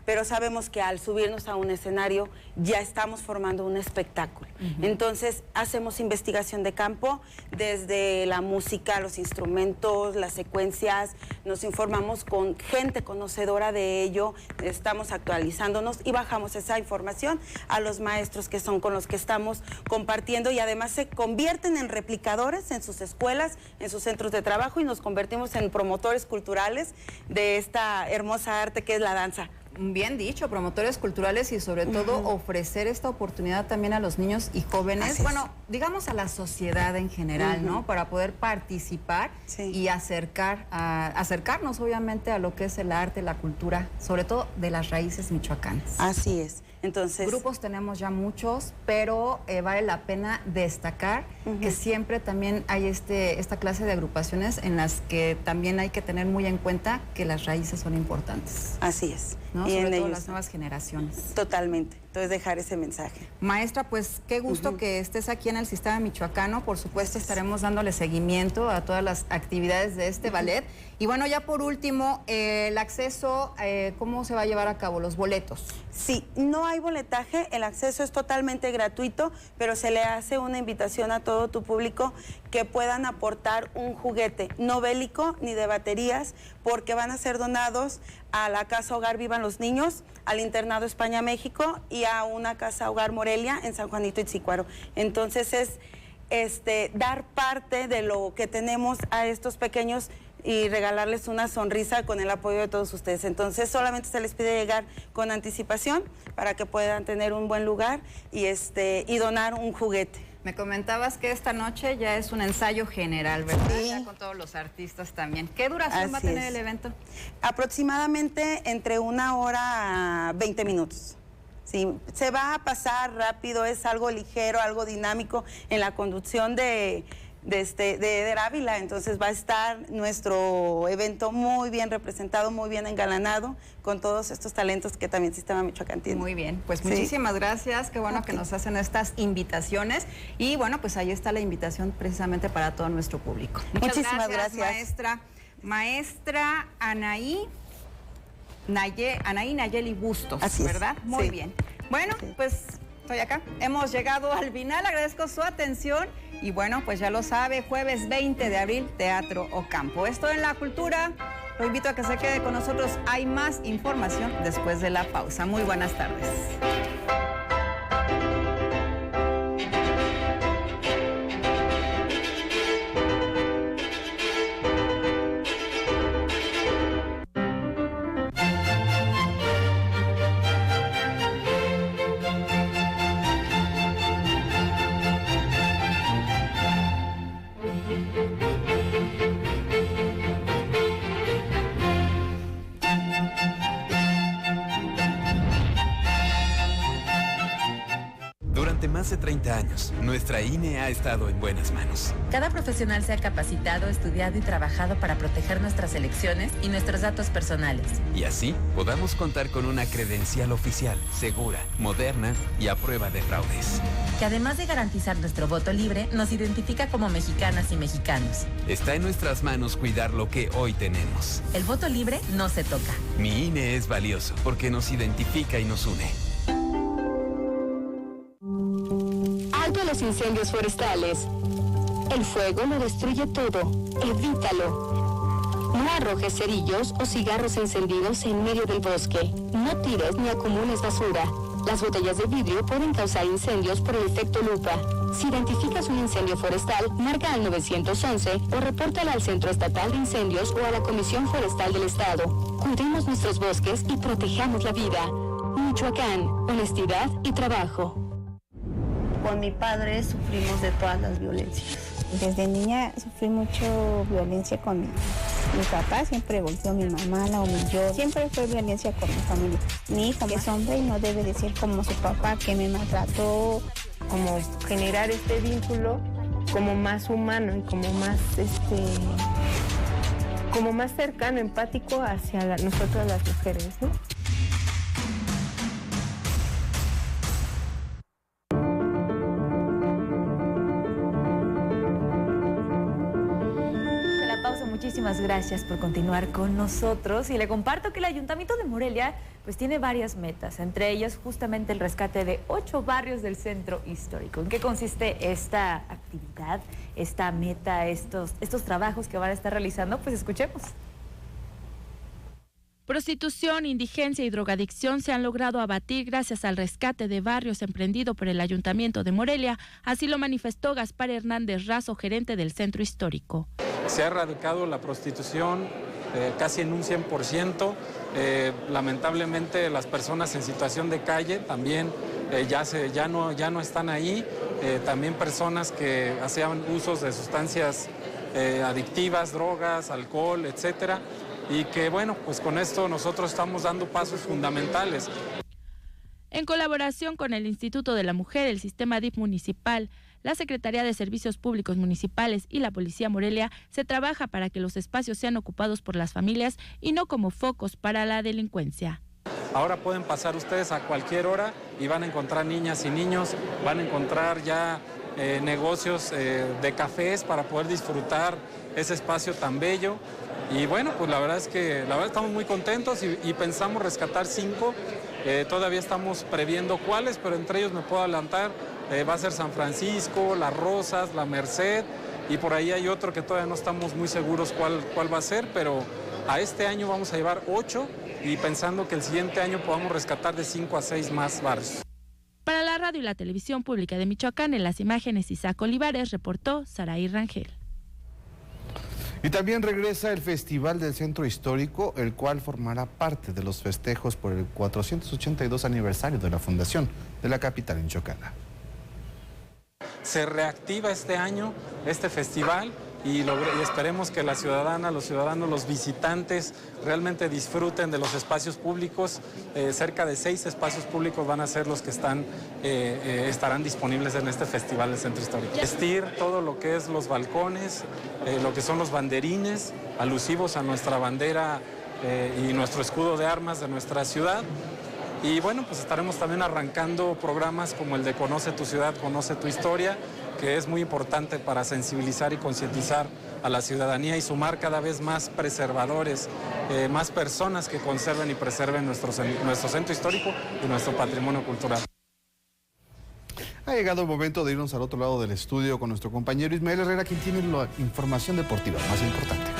pero sabemos que al subirnos a un escenario ya estamos formando un espectáculo. Entonces hacemos investigación de campo, desde la música, los instrumentos, las secuencias, nos informamos con gente conocedora de ello, estamos actualizándonos y bajamos esa información a los maestros que son con los que estamos compartiendo, y además se convierten en replicadores en sus escuelas, en sus centros de trabajo, y nos convertimos en promotores culturales de esta hermosa arte que es la danza. Bien dicho, promotores culturales, y sobre todo ofrecer esta oportunidad también a los niños y jóvenes, bueno, digamos a la sociedad en general, ¿no? Para poder participar y acercarnos obviamente a lo que es el arte, la cultura, sobre todo de las raíces michoacanas. Así es. Entonces, grupos tenemos ya muchos, pero vale la pena destacar que siempre también hay esta clase de agrupaciones en las que también hay que tener muy en cuenta que las raíces son importantes. Así es. ¿No? Y sobre todo las nuevas generaciones. Totalmente. Entonces, dejar ese mensaje. Maestra, pues qué gusto que estés aquí en el Sistema Michoacano. Por supuesto, estaremos dándole seguimiento a todas las actividades de este ballet. Y bueno, ya por último, el acceso, ¿cómo se va a llevar a cabo? ¿Los boletos? Sí, no hay boletaje, el acceso es totalmente gratuito, pero se le hace una invitación a todo tu público que puedan aportar un juguete, no bélico ni de baterías, porque van a ser donados a la Casa Hogar Vivan los Niños, al Internado España México y a una Casa Hogar Morelia en San Juanito Itzícuaro. Entonces es dar parte de lo que tenemos a estos pequeños y regalarles una sonrisa con el apoyo de todos ustedes. Entonces solamente se les pide llegar con anticipación para que puedan tener un buen lugar y donar un juguete. Me comentabas que esta noche ya es un ensayo general, ¿verdad? Sí. Ya con todos los artistas también. ¿Qué duración va a tener el evento? Aproximadamente entre 1 hora a 20 minutos. Sí, se va a pasar rápido, es algo ligero, algo dinámico en la conducción de Eder Ávila. Entonces va a estar nuestro evento muy bien representado, muy bien engalanado, con todos estos talentos que también Sistema Michoacán tiene. Muy bien, pues muchísimas gracias, qué bueno que nos hacen estas invitaciones, y bueno, pues ahí está la invitación precisamente para todo nuestro público. Muchísimas gracias. Maestra Anaí Nayeli Bustos, así ¿verdad? Es. Muy bien. Bueno, pues estoy acá. Hemos llegado al final, agradezco su atención y bueno, pues ya lo sabe, jueves 20 de abril, Teatro Ocampo. Esto en La Cultura, lo invito a que se quede con nosotros, hay más información después de la pausa. Muy buenas tardes. más de 30 años, nuestra INE ha estado en buenas manos. Cada profesional se ha capacitado, estudiado y trabajado para proteger nuestras elecciones y nuestros datos personales. Y así podamos contar con una credencial oficial, segura, moderna y a prueba de fraudes. Que además de garantizar nuestro voto libre, nos identifica como mexicanas y mexicanos. Está en nuestras manos cuidar lo que hoy tenemos. El voto libre no se toca. Mi INE es valioso porque nos identifica y nos une. Alto a los incendios forestales. El fuego lo destruye todo. Evítalo. No arrojes cerillos o cigarros encendidos en medio del bosque. No tires ni acumules basura. Las botellas de vidrio pueden causar incendios por el efecto lupa. Si identificas un incendio forestal, marca al 911 o repórtala al Centro Estatal de Incendios o a la Comisión Forestal del Estado. Cuidemos nuestros bosques y protejamos la vida. Michoacán, honestidad y trabajo. Con mi padre sufrimos de todas las violencias. Desde niña sufrí mucho violencia con mi papá, siempre golpeó a mi mamá, la humilló. Siempre fue violencia con mi familia. Mi hijo, que es hombre, no debe de ser como su papá, que me maltrató. Como generar este vínculo como más humano y como más cercano, empático hacia nosotros las mujeres, ¿no? Muchísimas gracias por continuar con nosotros y le comparto que el Ayuntamiento de Morelia pues tiene varias metas, entre ellas justamente el rescate de 8 barrios del centro histórico. ¿En qué consiste esta actividad, esta meta, estos trabajos que van a estar realizando? Pues escuchemos. Prostitución, indigencia y drogadicción se han logrado abatir gracias al rescate de barrios emprendido por el Ayuntamiento de Morelia, así lo manifestó Gaspar Hernández Razo, gerente del centro histórico. Se ha erradicado la prostitución casi en un 100%. Lamentablemente las personas en situación de calle también ya no están ahí. También personas que hacían usos de sustancias adictivas, drogas, alcohol, etcétera. Y que bueno, pues con esto nosotros estamos dando pasos fundamentales. En colaboración con el Instituto de la Mujer, el Sistema DIF municipal, la Secretaría de Servicios Públicos Municipales y la Policía Morelia, se trabaja para que los espacios sean ocupados por las familias y no como focos para la delincuencia. Ahora pueden pasar ustedes a cualquier hora y van a encontrar niñas y niños, van a encontrar ya negocios de cafés para poder disfrutar ese espacio tan bello. Y bueno, pues la verdad estamos muy contentos y pensamos rescatar 5. Todavía estamos previendo cuáles, pero entre ellos me puedo adelantar. Va a ser San Francisco, Las Rosas, La Merced, y por ahí hay otro que todavía no estamos muy seguros cuál va a ser, pero a este año vamos a llevar 8 y pensando que el siguiente año podamos rescatar de 5 a 6 más barrios. Para la radio y la televisión pública de Michoacán, en las imágenes Isaac Olivares, reportó Saraí Rangel. Y también regresa el Festival del Centro Histórico, el cual formará parte de los festejos por el 482 aniversario de la fundación de la capital michoacana. Se reactiva este año este festival y esperemos que la ciudadana, los ciudadanos, los visitantes realmente disfruten de los espacios públicos. Cerca de 6 espacios públicos van a ser los que estarán disponibles en este Festival del Centro Histórico. Vestir todo lo que es los balcones, lo que son los banderines, alusivos a nuestra bandera y nuestro escudo de armas de nuestra ciudad. Y bueno, pues estaremos también arrancando programas como el de Conoce tu ciudad, conoce tu historia, que es muy importante para sensibilizar y concientizar a la ciudadanía y sumar cada vez más preservadores, más personas que conserven y preserven nuestro centro histórico y nuestro patrimonio cultural. Ha llegado el momento de irnos al otro lado del estudio con nuestro compañero Ismael Herrera, quien tiene la información deportiva más importante.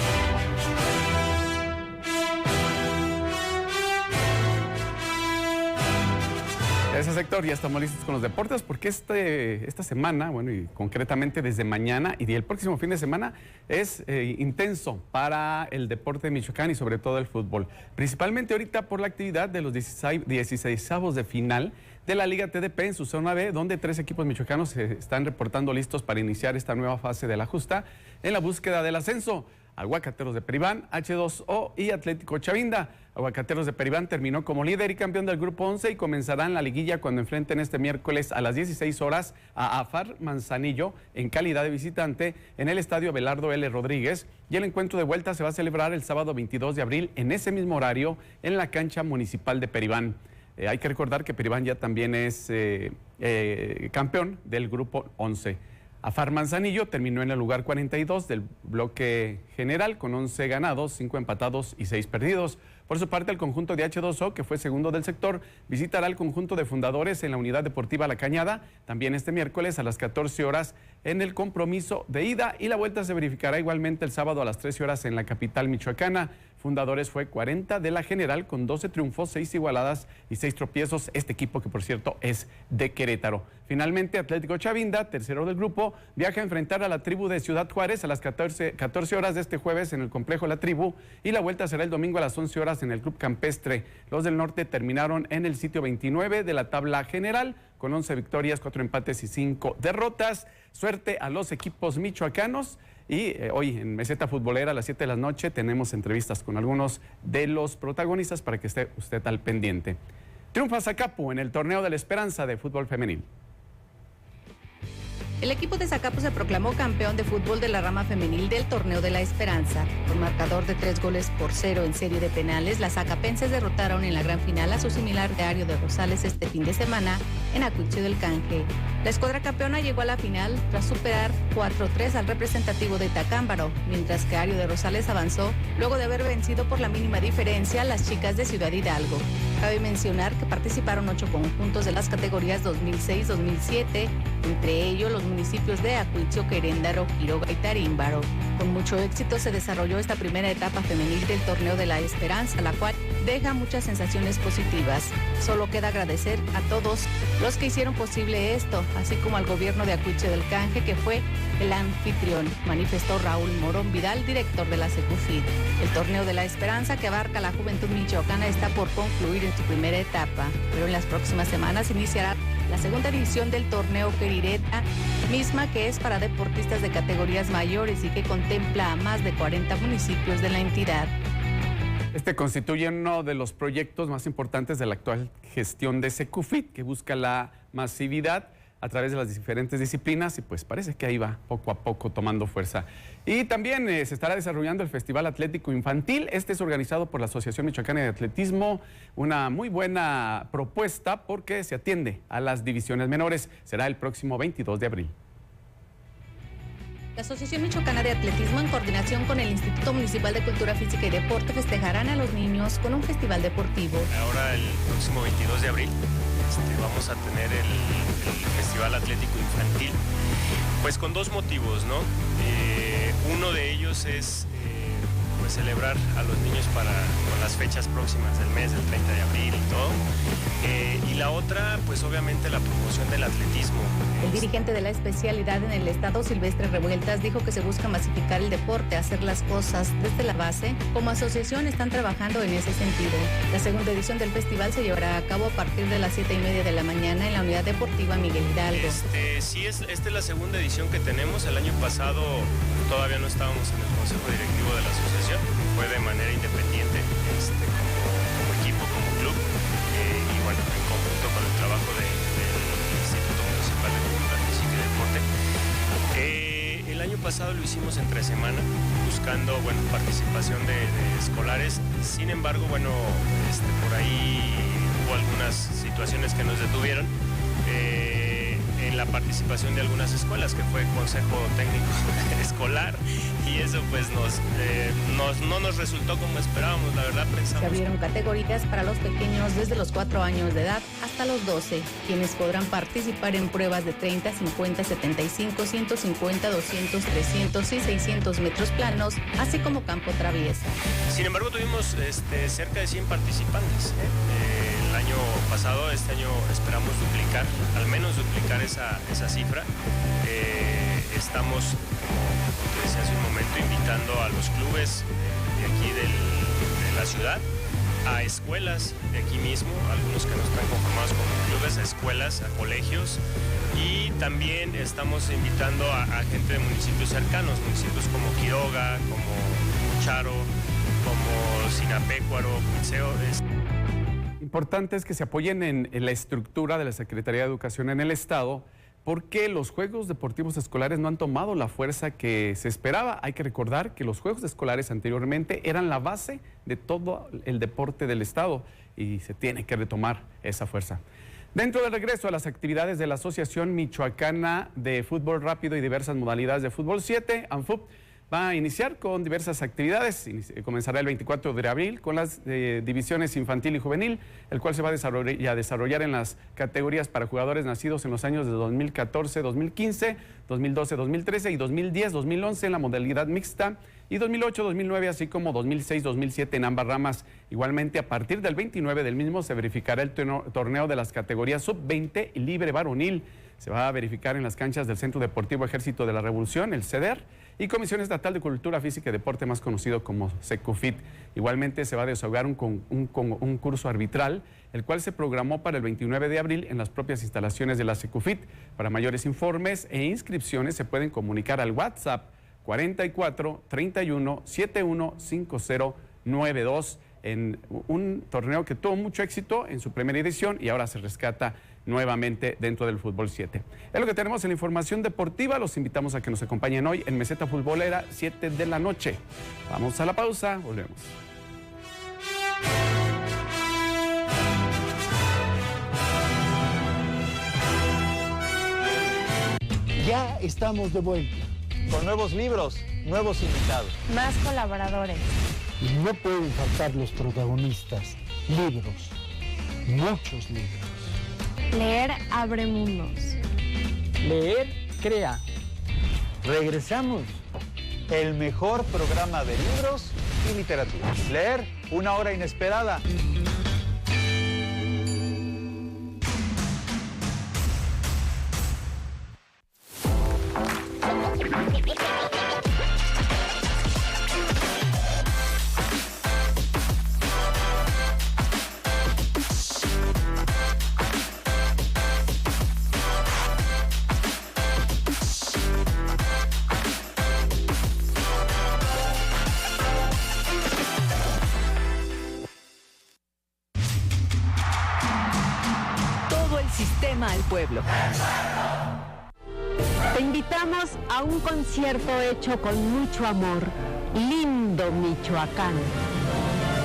Ese sector, ya estamos listos con los deportes porque esta semana, bueno, y concretamente desde mañana y el próximo fin de semana es intenso para el deporte de Michoacán y sobre todo el fútbol. Principalmente ahorita por la actividad de los 16avos de final de la Liga TDP en su zona B, donde 3 equipos michoacanos se están reportando listos para iniciar esta nueva fase de la justa en la búsqueda del ascenso. Aguacateros de Peribán, H2O y Atlético Chavinda. Aguacateros de Peribán terminó como líder y campeón del grupo 11 y comenzarán la liguilla cuando enfrenten este miércoles a las 16 horas a AFAR Manzanillo en calidad de visitante en el estadio Abelardo L. Rodríguez, y el encuentro de vuelta se va a celebrar el sábado 22 de abril en ese mismo horario en la cancha municipal de Peribán. Hay que recordar que Peribán ya también es campeón del grupo 11. AFAR Manzanillo terminó en el lugar 42 del bloque general con 11 ganados, 5 empatados y 6 perdidos. Por su parte, el conjunto de H2O, que fue segundo del sector, visitará al conjunto de Fundadores en la Unidad Deportiva La Cañada, también este miércoles a las 14 horas en el compromiso de ida, y la vuelta se verificará igualmente el sábado a las 13 horas en la capital michoacana. Fundadores fue 40 de la general con 12 triunfos, 6 igualadas y 6 tropiezos. Este equipo, que por cierto es de Querétaro. Finalmente, Atlético Chavinda, tercero del grupo, viaja a enfrentar a la tribu de Ciudad Juárez a las 14 horas de este jueves en el complejo La Tribu, y la vuelta será el domingo a las 11 horas en el Club Campestre. Los del norte terminaron en el sitio 29 de la tabla general con 11 victorias, 4 empates y 5 derrotas. Suerte a los equipos michoacanos. Y hoy en Meseta Futbolera a las 7 de la noche tenemos entrevistas con algunos de los protagonistas para que esté usted al pendiente. Triunfa Zacapu en el Torneo de la Esperanza de fútbol femenil. El equipo de Zacapu se proclamó campeón de fútbol de la rama femenil del Torneo de la Esperanza. Con marcador de 3-0 en serie de penales, las zacapenses derrotaron en la gran final a su similar de Ario de Rosales este fin de semana en Acuitzeo del Canje. La escuadra campeona llegó a la final tras superar 4-3 al representativo de Tacámbaro, mientras que Ario de Rosales avanzó luego de haber vencido por la mínima diferencia a las chicas de Ciudad Hidalgo. Cabe mencionar que participaron 8 conjuntos de las categorías 2006-2007, entre ellos los municipios de Acuitzeo, Queréndaro, Quiroga y Tarímbaro. Con mucho éxito se desarrolló esta primera etapa femenil del Torneo de la Esperanza, la cual deja muchas sensaciones positivas. Solo queda agradecer a todos los que hicieron posible esto, así como al gobierno de Acuitzeo del Canje, que fue el anfitrión, manifestó Raúl Morón Vidal, director de la Secufit. El Torneo de la Esperanza, que abarca la juventud michoacana, está por concluir en su primera etapa, pero en las próximas semanas iniciará la segunda edición del torneo Querireta, misma que es para deportistas de categorías mayores y que contempla a más de 40 municipios de la entidad. Este constituye uno de los proyectos más importantes de la actual gestión de Secufit, que busca la masividad a través de las diferentes disciplinas, y pues parece que ahí va poco a poco tomando fuerza. Y también se estará desarrollando el Festival Atlético Infantil. Este es organizado por la Asociación Michoacana de Atletismo, una muy buena propuesta porque se atiende a las divisiones menores. Será el próximo 22 de abril. La Asociación Michoacana de Atletismo, en coordinación con el Instituto Municipal de Cultura Física y Deporte, festejarán a los niños con un festival deportivo. Ahora, el próximo 22 de abril, vamos a tener el Festival Atlético Infantil, pues con dos motivos, ¿no? Uno de ellos es pues celebrar a los niños con las fechas próximas del mes, del 30 de abril y todo. Y la otra, pues obviamente la promoción del atletismo. El dirigente de la especialidad en el estado, Silvestre Revueltas, dijo que se busca masificar el deporte, hacer las cosas desde la base. Como asociación están trabajando en ese sentido. La segunda edición del festival se llevará a cabo a partir de las 7:30 de la mañana en la Unidad Deportiva Miguel Hidalgo. Sí, esta es la segunda edición que tenemos. El año pasado todavía no estábamos en el consejo directivo de la asociación, fue de manera independiente, como equipo, como club, y bueno, en conjunto con el trabajo del Instituto Municipal de Cultura Física y Deporte. El año pasado lo hicimos entre semana, buscando participación de escolares. Sin embargo, por ahí hubo algunas situaciones que nos detuvieron en la participación de algunas escuelas, que fue Consejo Técnico Escolar, y eso pues no nos resultó como esperábamos, la verdad. Se abrieron categorías para los pequeños desde los 4 años de edad hasta los 12, quienes podrán participar en pruebas de 30, 50, 75, 150, 200, 300 y 600 metros planos, así como campo traviesa. Sin embargo, tuvimos cerca de 100 participantes. El año pasado, este año esperamos duplicar, al menos duplicar esa cifra. Estamos, como te decía hace un momento, invitando a los clubes de aquí de la ciudad, a escuelas de aquí mismo, algunos que no están conformados como clubes, a escuelas, a colegios, y también estamos invitando a gente de municipios cercanos, municipios como Quiroga, como Charo, como Pecuaro, Pulseo. Importante es que se apoyen en la estructura de la Secretaría de Educación en el Estado, porque los Juegos Deportivos Escolares no han tomado la fuerza que se esperaba. Hay que recordar que los Juegos Escolares anteriormente eran la base de todo el deporte del Estado y se tiene que retomar esa fuerza. Dentro del regreso a las actividades de la Asociación Michoacana de Fútbol Rápido y diversas modalidades de fútbol 7, ANFUB, va a iniciar con diversas actividades. Comenzará el 24 de abril con las divisiones infantil y juvenil, el cual se va a desarrollar en las categorías para jugadores nacidos en los años de 2014, 2015, 2012, 2013 y 2010, 2011 en la modalidad mixta y 2008, 2009, así como 2006, 2007 en ambas ramas. Igualmente, a partir del 29 del mismo se verificará el torneo de las categorías sub-20 y libre varonil. Se va a verificar en las canchas del Centro Deportivo Ejército de la Revolución, el CEDER, y Comisión Estatal de Cultura Física y Deporte, más conocido como SECUFIT. Igualmente se va a desahogar un curso arbitral, el cual se programó para el 29 de abril en las propias instalaciones de la SECUFIT. Para mayores informes e inscripciones se pueden comunicar al WhatsApp 44 31 71 5092 en un torneo que tuvo mucho éxito en su primera edición y ahora se rescata nuevamente dentro del fútbol 7. Es lo que tenemos en la información deportiva. Los invitamos a que nos acompañen hoy en Meseta Futbolera, 7 de la noche. Vamos a la pausa, volvemos. Ya estamos de vuelta. Con nuevos libros, nuevos invitados. Más colaboradores. Y no pueden faltar los protagonistas. Libros. Muchos libros. Leer abre mundos. Leer crea. Regresamos. El mejor programa de libros y literatura. Leer, una hora inesperada. Al pueblo. Te invitamos a un concierto hecho con mucho amor. Lindo Michoacán.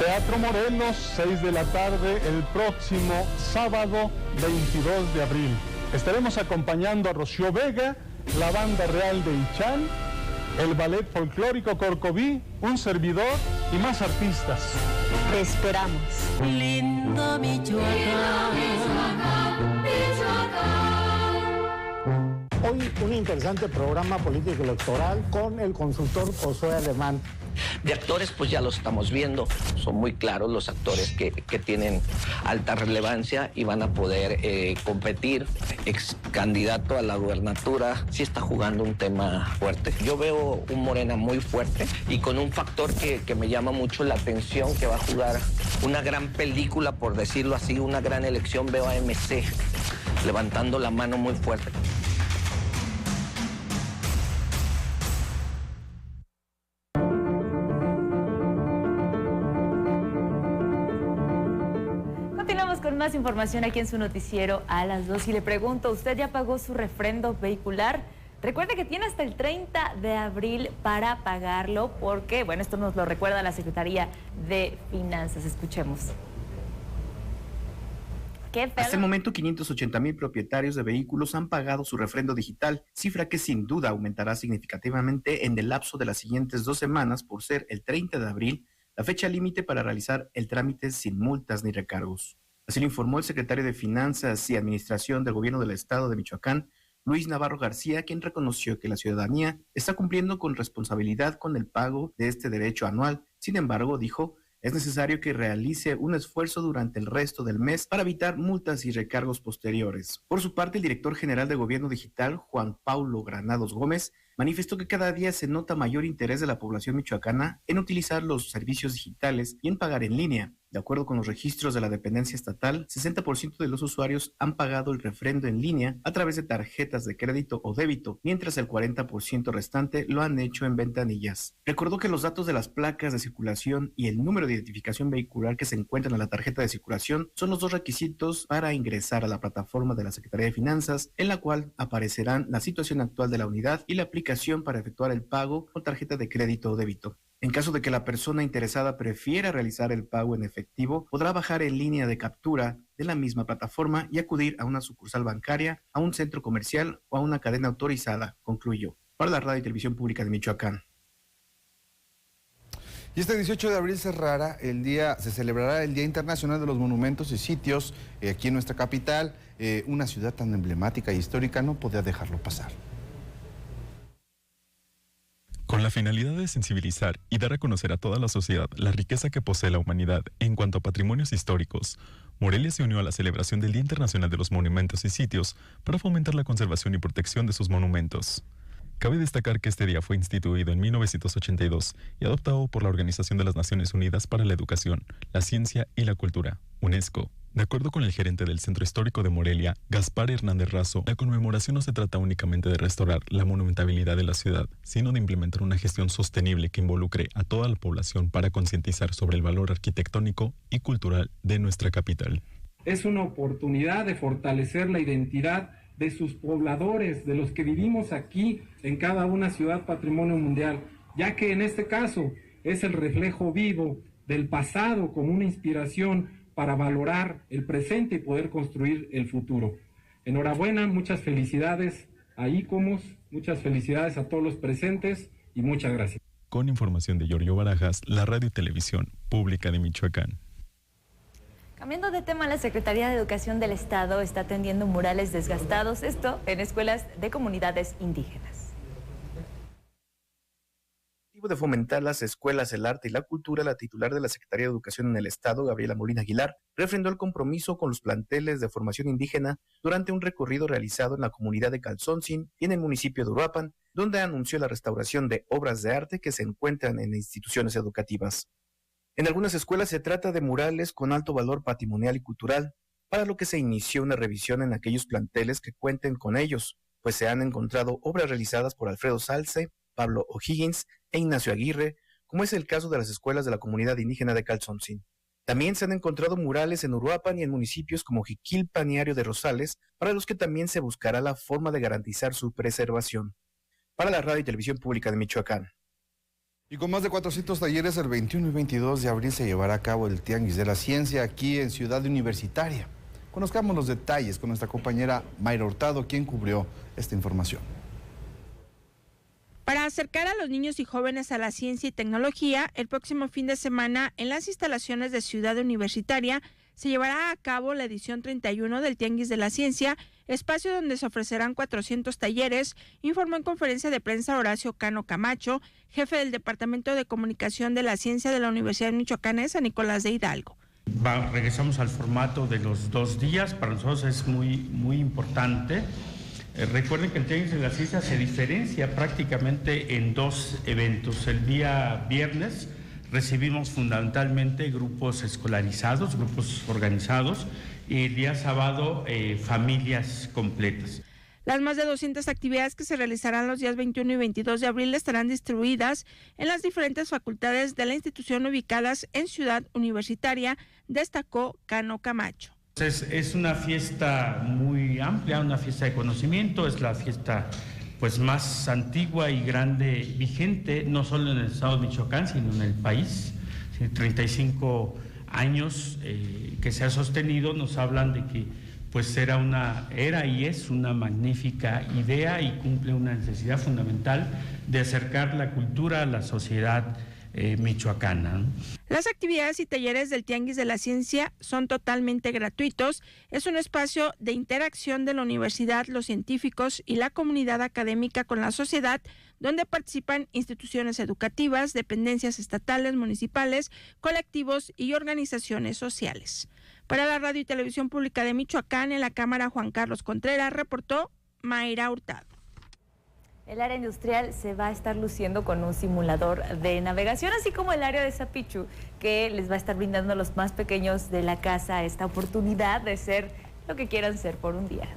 Teatro Morelos, 6 de la tarde, el próximo sábado 22 de abril. Estaremos acompañando a Rocío Vega, la Banda Real de Ichán, el Ballet Folclórico Corcoví, un servidor y más artistas. Te esperamos. Lindo Michoacán. Hoy un interesante programa político electoral con el consultor Josué Alemán. De actores, pues ya los estamos viendo. Son muy claros los actores que tienen alta relevancia y van a poder competir. Ex candidato a la gubernatura, sí está jugando un tema fuerte. Yo veo un Morena muy fuerte y con un factor que me llama mucho la atención, que va a jugar una gran película, por decirlo así, una gran elección. Veo a MC levantando la mano muy fuerte. Con más información aquí en su noticiero a las 2 y le pregunto, ¿usted ya pagó su refrendo vehicular? Recuerde que tiene hasta el 30 de abril para pagarlo porque, bueno, esto nos lo recuerda la Secretaría de Finanzas. Escuchemos. Hasta el momento, 580,000 propietarios de vehículos han pagado su refrendo digital, cifra que sin duda aumentará significativamente en el lapso de las siguientes 2 semanas por ser el 30 de abril, la fecha límite para realizar el trámite sin multas ni recargos. Así lo informó el secretario de Finanzas y Administración del Gobierno del Estado de Michoacán, Luis Navarro García, quien reconoció que la ciudadanía está cumpliendo con responsabilidad con el pago de este derecho anual. Sin embargo, dijo, es necesario que realice un esfuerzo durante el resto del mes para evitar multas y recargos posteriores. Por su parte, el director general de Gobierno Digital, Juan Paulo Granados Gómez, manifestó que cada día se nota mayor interés de la población michoacana en utilizar los servicios digitales y en pagar en línea. De acuerdo con los registros de la dependencia estatal, 60% de los usuarios han pagado el refrendo en línea a través de tarjetas de crédito o débito, mientras el 40% restante lo han hecho en ventanillas. Recordó que los datos de las placas de circulación y el número de identificación vehicular que se encuentran en la tarjeta de circulación son los dos requisitos para ingresar a la plataforma de la Secretaría de Finanzas, en la cual aparecerán la situación actual de la unidad y la aplicación para efectuar el pago con tarjeta de crédito o débito. En caso de que la persona interesada prefiera realizar el pago en efectivo, podrá bajar en línea de captura de la misma plataforma y acudir a una sucursal bancaria, a un centro comercial o a una cadena autorizada, concluyó. Para la Radio y Televisión Pública de Michoacán. Y este 18 de abril se celebrará el Día Internacional de los Monumentos y Sitios aquí en nuestra capital. Una ciudad tan emblemática e histórica no podía dejarlo pasar. Con la finalidad de sensibilizar y dar a conocer a toda la sociedad la riqueza que posee la humanidad en cuanto a patrimonios históricos, Morelia se unió a la celebración del Día Internacional de los Monumentos y Sitios para fomentar la conservación y protección de sus monumentos. Cabe destacar que este día fue instituido en 1982 y adoptado por la Organización de las Naciones Unidas para la Educación, la Ciencia y la Cultura, UNESCO. De acuerdo con el gerente del Centro Histórico de Morelia, Gaspar Hernández Razo, la conmemoración no se trata únicamente de restaurar la monumentabilidad de la ciudad, sino de implementar una gestión sostenible que involucre a toda la población para concientizar sobre el valor arquitectónico y cultural de nuestra capital. Es una oportunidad de fortalecer la identidad de sus pobladores, de los que vivimos aquí en cada una ciudad patrimonio mundial, ya que en este caso es el reflejo vivo del pasado como una inspiración para valorar el presente y poder construir el futuro. Enhorabuena, muchas felicidades a ICOMOS, muchas felicidades a todos los presentes y muchas gracias. Con información de Giorgio Barajas, la Radio y Televisión Pública de Michoacán. Cambiando de tema, la Secretaría de Educación del Estado está atendiendo murales desgastados, esto en escuelas de comunidades indígenas. De fomentar las escuelas, el arte y la cultura, la titular de la Secretaría de Educación en el Estado, Gabriela Molina Aguilar, refrendó el compromiso con los planteles de formación indígena durante un recorrido realizado en la comunidad de Calzoncin y en el municipio de Uruapan, donde anunció la restauración de obras de arte que se encuentran en instituciones educativas. En algunas escuelas se trata de murales con alto valor patrimonial y cultural, para lo que se inició una revisión en aquellos planteles que cuenten con ellos, pues se han encontrado obras realizadas por Alfredo Salce, Pablo O'Higgins e Ignacio Aguirre, como es el caso de las escuelas de la comunidad indígena de Calzoncin. También se han encontrado murales en Uruapan y en municipios como Jiquilpan y Ario de Rosales, para los que también se buscará la forma de garantizar su preservación. Para la Radio y Televisión Pública de Michoacán. Y con más de 400 talleres, el 21 y 22 de abril se llevará a cabo el Tianguis de la Ciencia aquí en Ciudad Universitaria. Conozcamos los detalles con nuestra compañera Mayra Hurtado, quien cubrió esta información. Para acercar a los niños y jóvenes a la ciencia y tecnología, el próximo fin de semana en las instalaciones de Ciudad Universitaria se llevará a cabo la edición 31 del Tianguis de la Ciencia, espacio donde se ofrecerán 400 talleres, informó en conferencia de prensa Horacio Cano Camacho, jefe del Departamento de Comunicación de la Ciencia de la Universidad Michoacana de San Nicolás de Hidalgo. Regresamos al formato de los 2 días, para nosotros es muy importante. Recuerden que el Tianguis de la Ciencia se diferencia prácticamente en 2 eventos. El día viernes recibimos fundamentalmente grupos escolarizados, grupos organizados, y el día sábado familias completas. Las más de 200 actividades que se realizarán los días 21 y 22 de abril estarán distribuidas en las diferentes facultades de la institución ubicadas en Ciudad Universitaria, destacó Cano Camacho. Es una fiesta muy amplia, una fiesta de conocimiento, es la fiesta pues más antigua y grande vigente, no solo en el estado de Michoacán, sino en el país. 35 años que se ha sostenido nos hablan de que pues era y es una magnífica idea y cumple una necesidad fundamental de acercar la cultura a la sociedad michoacana. Las actividades y talleres del Tianguis de la Ciencia son totalmente gratuitos. Es un espacio de interacción de la universidad, los científicos y la comunidad académica con la sociedad, donde participan instituciones educativas, dependencias estatales, municipales, colectivos y organizaciones sociales. Para la Radio y Televisión Pública de Michoacán, en la Cámara Juan Carlos Contreras, reportó Mayra Hurtado. El área industrial se va a estar luciendo con un simulador de navegación, así como el área de Zapichu, que les va a estar brindando a los más pequeños de la casa esta oportunidad de ser lo que quieran ser por un día.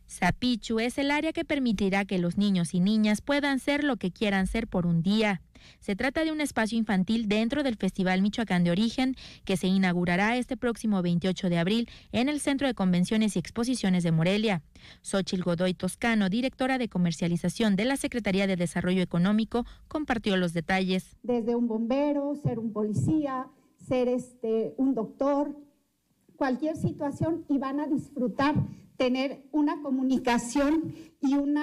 Zapichu es el área que permitirá que los niños y niñas puedan ser lo que quieran ser por un día. Se trata de un espacio infantil dentro del Festival Michoacán de Origen, que se inaugurará este próximo 28 de abril en el Centro de Convenciones y Exposiciones de Morelia. Xóchitl Godoy Toscano, directora de comercialización de la Secretaría de Desarrollo Económico, compartió los detalles. Desde un bombero, ser un policía, ser un doctor, cualquier situación, y van a disfrutar tener una comunicación y un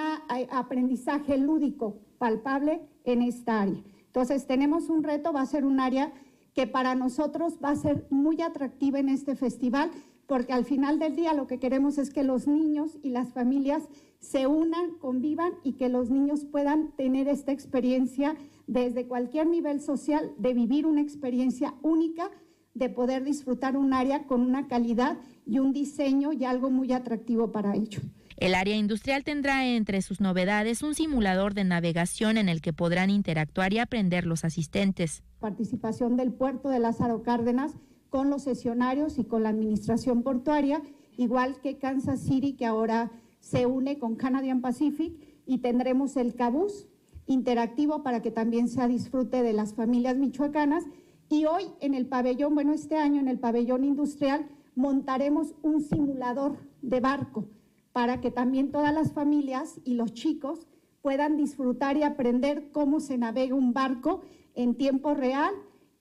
aprendizaje lúdico palpable en esta área. Entonces tenemos un reto, va a ser un área que para nosotros va a ser muy atractiva en este festival, porque al final del día lo que queremos es que los niños y las familias se unan, convivan y que los niños puedan tener esta experiencia desde cualquier nivel social, de vivir una experiencia única, de poder disfrutar un área con una calidad y un diseño y algo muy atractivo para ello. El área industrial tendrá entre sus novedades un simulador de navegación en el que podrán interactuar y aprender los asistentes. Participación del puerto de Lázaro Cárdenas con los sesionarios y con la administración portuaria, igual que Kansas City, que ahora se une con Canadian Pacific, y tendremos el Cabús interactivo para que también sea disfrute de las familias michoacanas. Y hoy en el pabellón, este año en el pabellón industrial, montaremos un simulador de barco para que también todas las familias y los chicos puedan disfrutar y aprender cómo se navega un barco en tiempo real.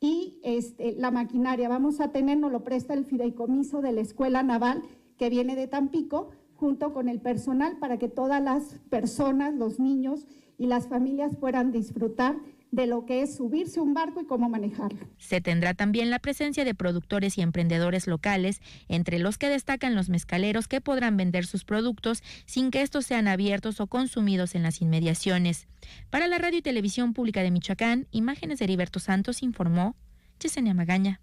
Y la maquinaria vamos a tener, nos lo presta el fideicomiso de la Escuela Naval que viene de Tampico, junto con el personal, para que todas las personas, los niños y las familias puedan disfrutar de lo que es subirse a un barco y cómo manejarlo. Se tendrá también la presencia de productores y emprendedores locales, entre los que destacan los mezcaleros, que podrán vender sus productos sin que estos sean abiertos o consumidos en las inmediaciones. Para la Radio y Televisión Pública de Michoacán, imágenes de Heriberto Santos, informó Yesenia Magaña.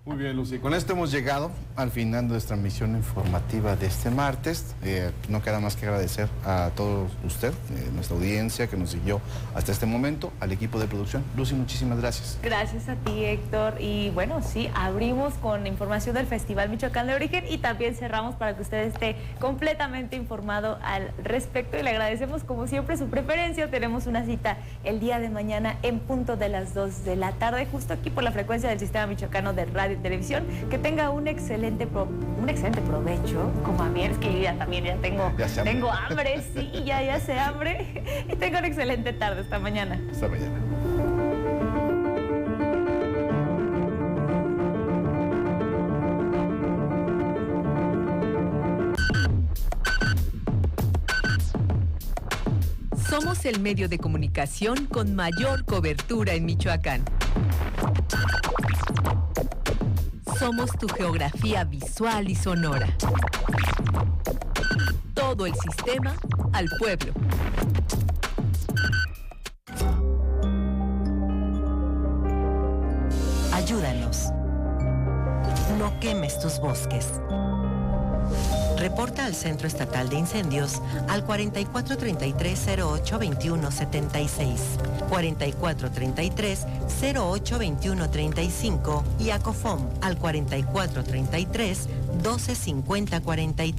Muy bien, Lucy. Con esto hemos llegado al final de nuestra misión informativa de este martes. No queda más que agradecer a todos usted, nuestra audiencia que nos siguió hasta este momento, al equipo de producción. Lucy, muchísimas gracias. Gracias a ti, Héctor. Y bueno, sí, abrimos con información del Festival Michoacán de Origen y también cerramos para que usted esté completamente informado al respecto. Y le agradecemos, como siempre, su preferencia. Tenemos una cita el día de mañana en punto de las 2 de la tarde, justo aquí por la frecuencia del Sistema Michoacano de Radio y Televisión. Que tenga un excelente provecho, como a mí, es que ya tengo hambre, sí, ya sé hambre, y tenga una excelente tarde. Hasta mañana. Hasta mañana. Somos el medio de comunicación con mayor cobertura en Michoacán. Somos tu geografía visual y sonora. Todo el sistema al pueblo. Ayúdanos. No quemes tus bosques. Reporta al Centro Estatal de Incendios al 4433-082176, 4433-082135 y a COFOM al 4433-125043.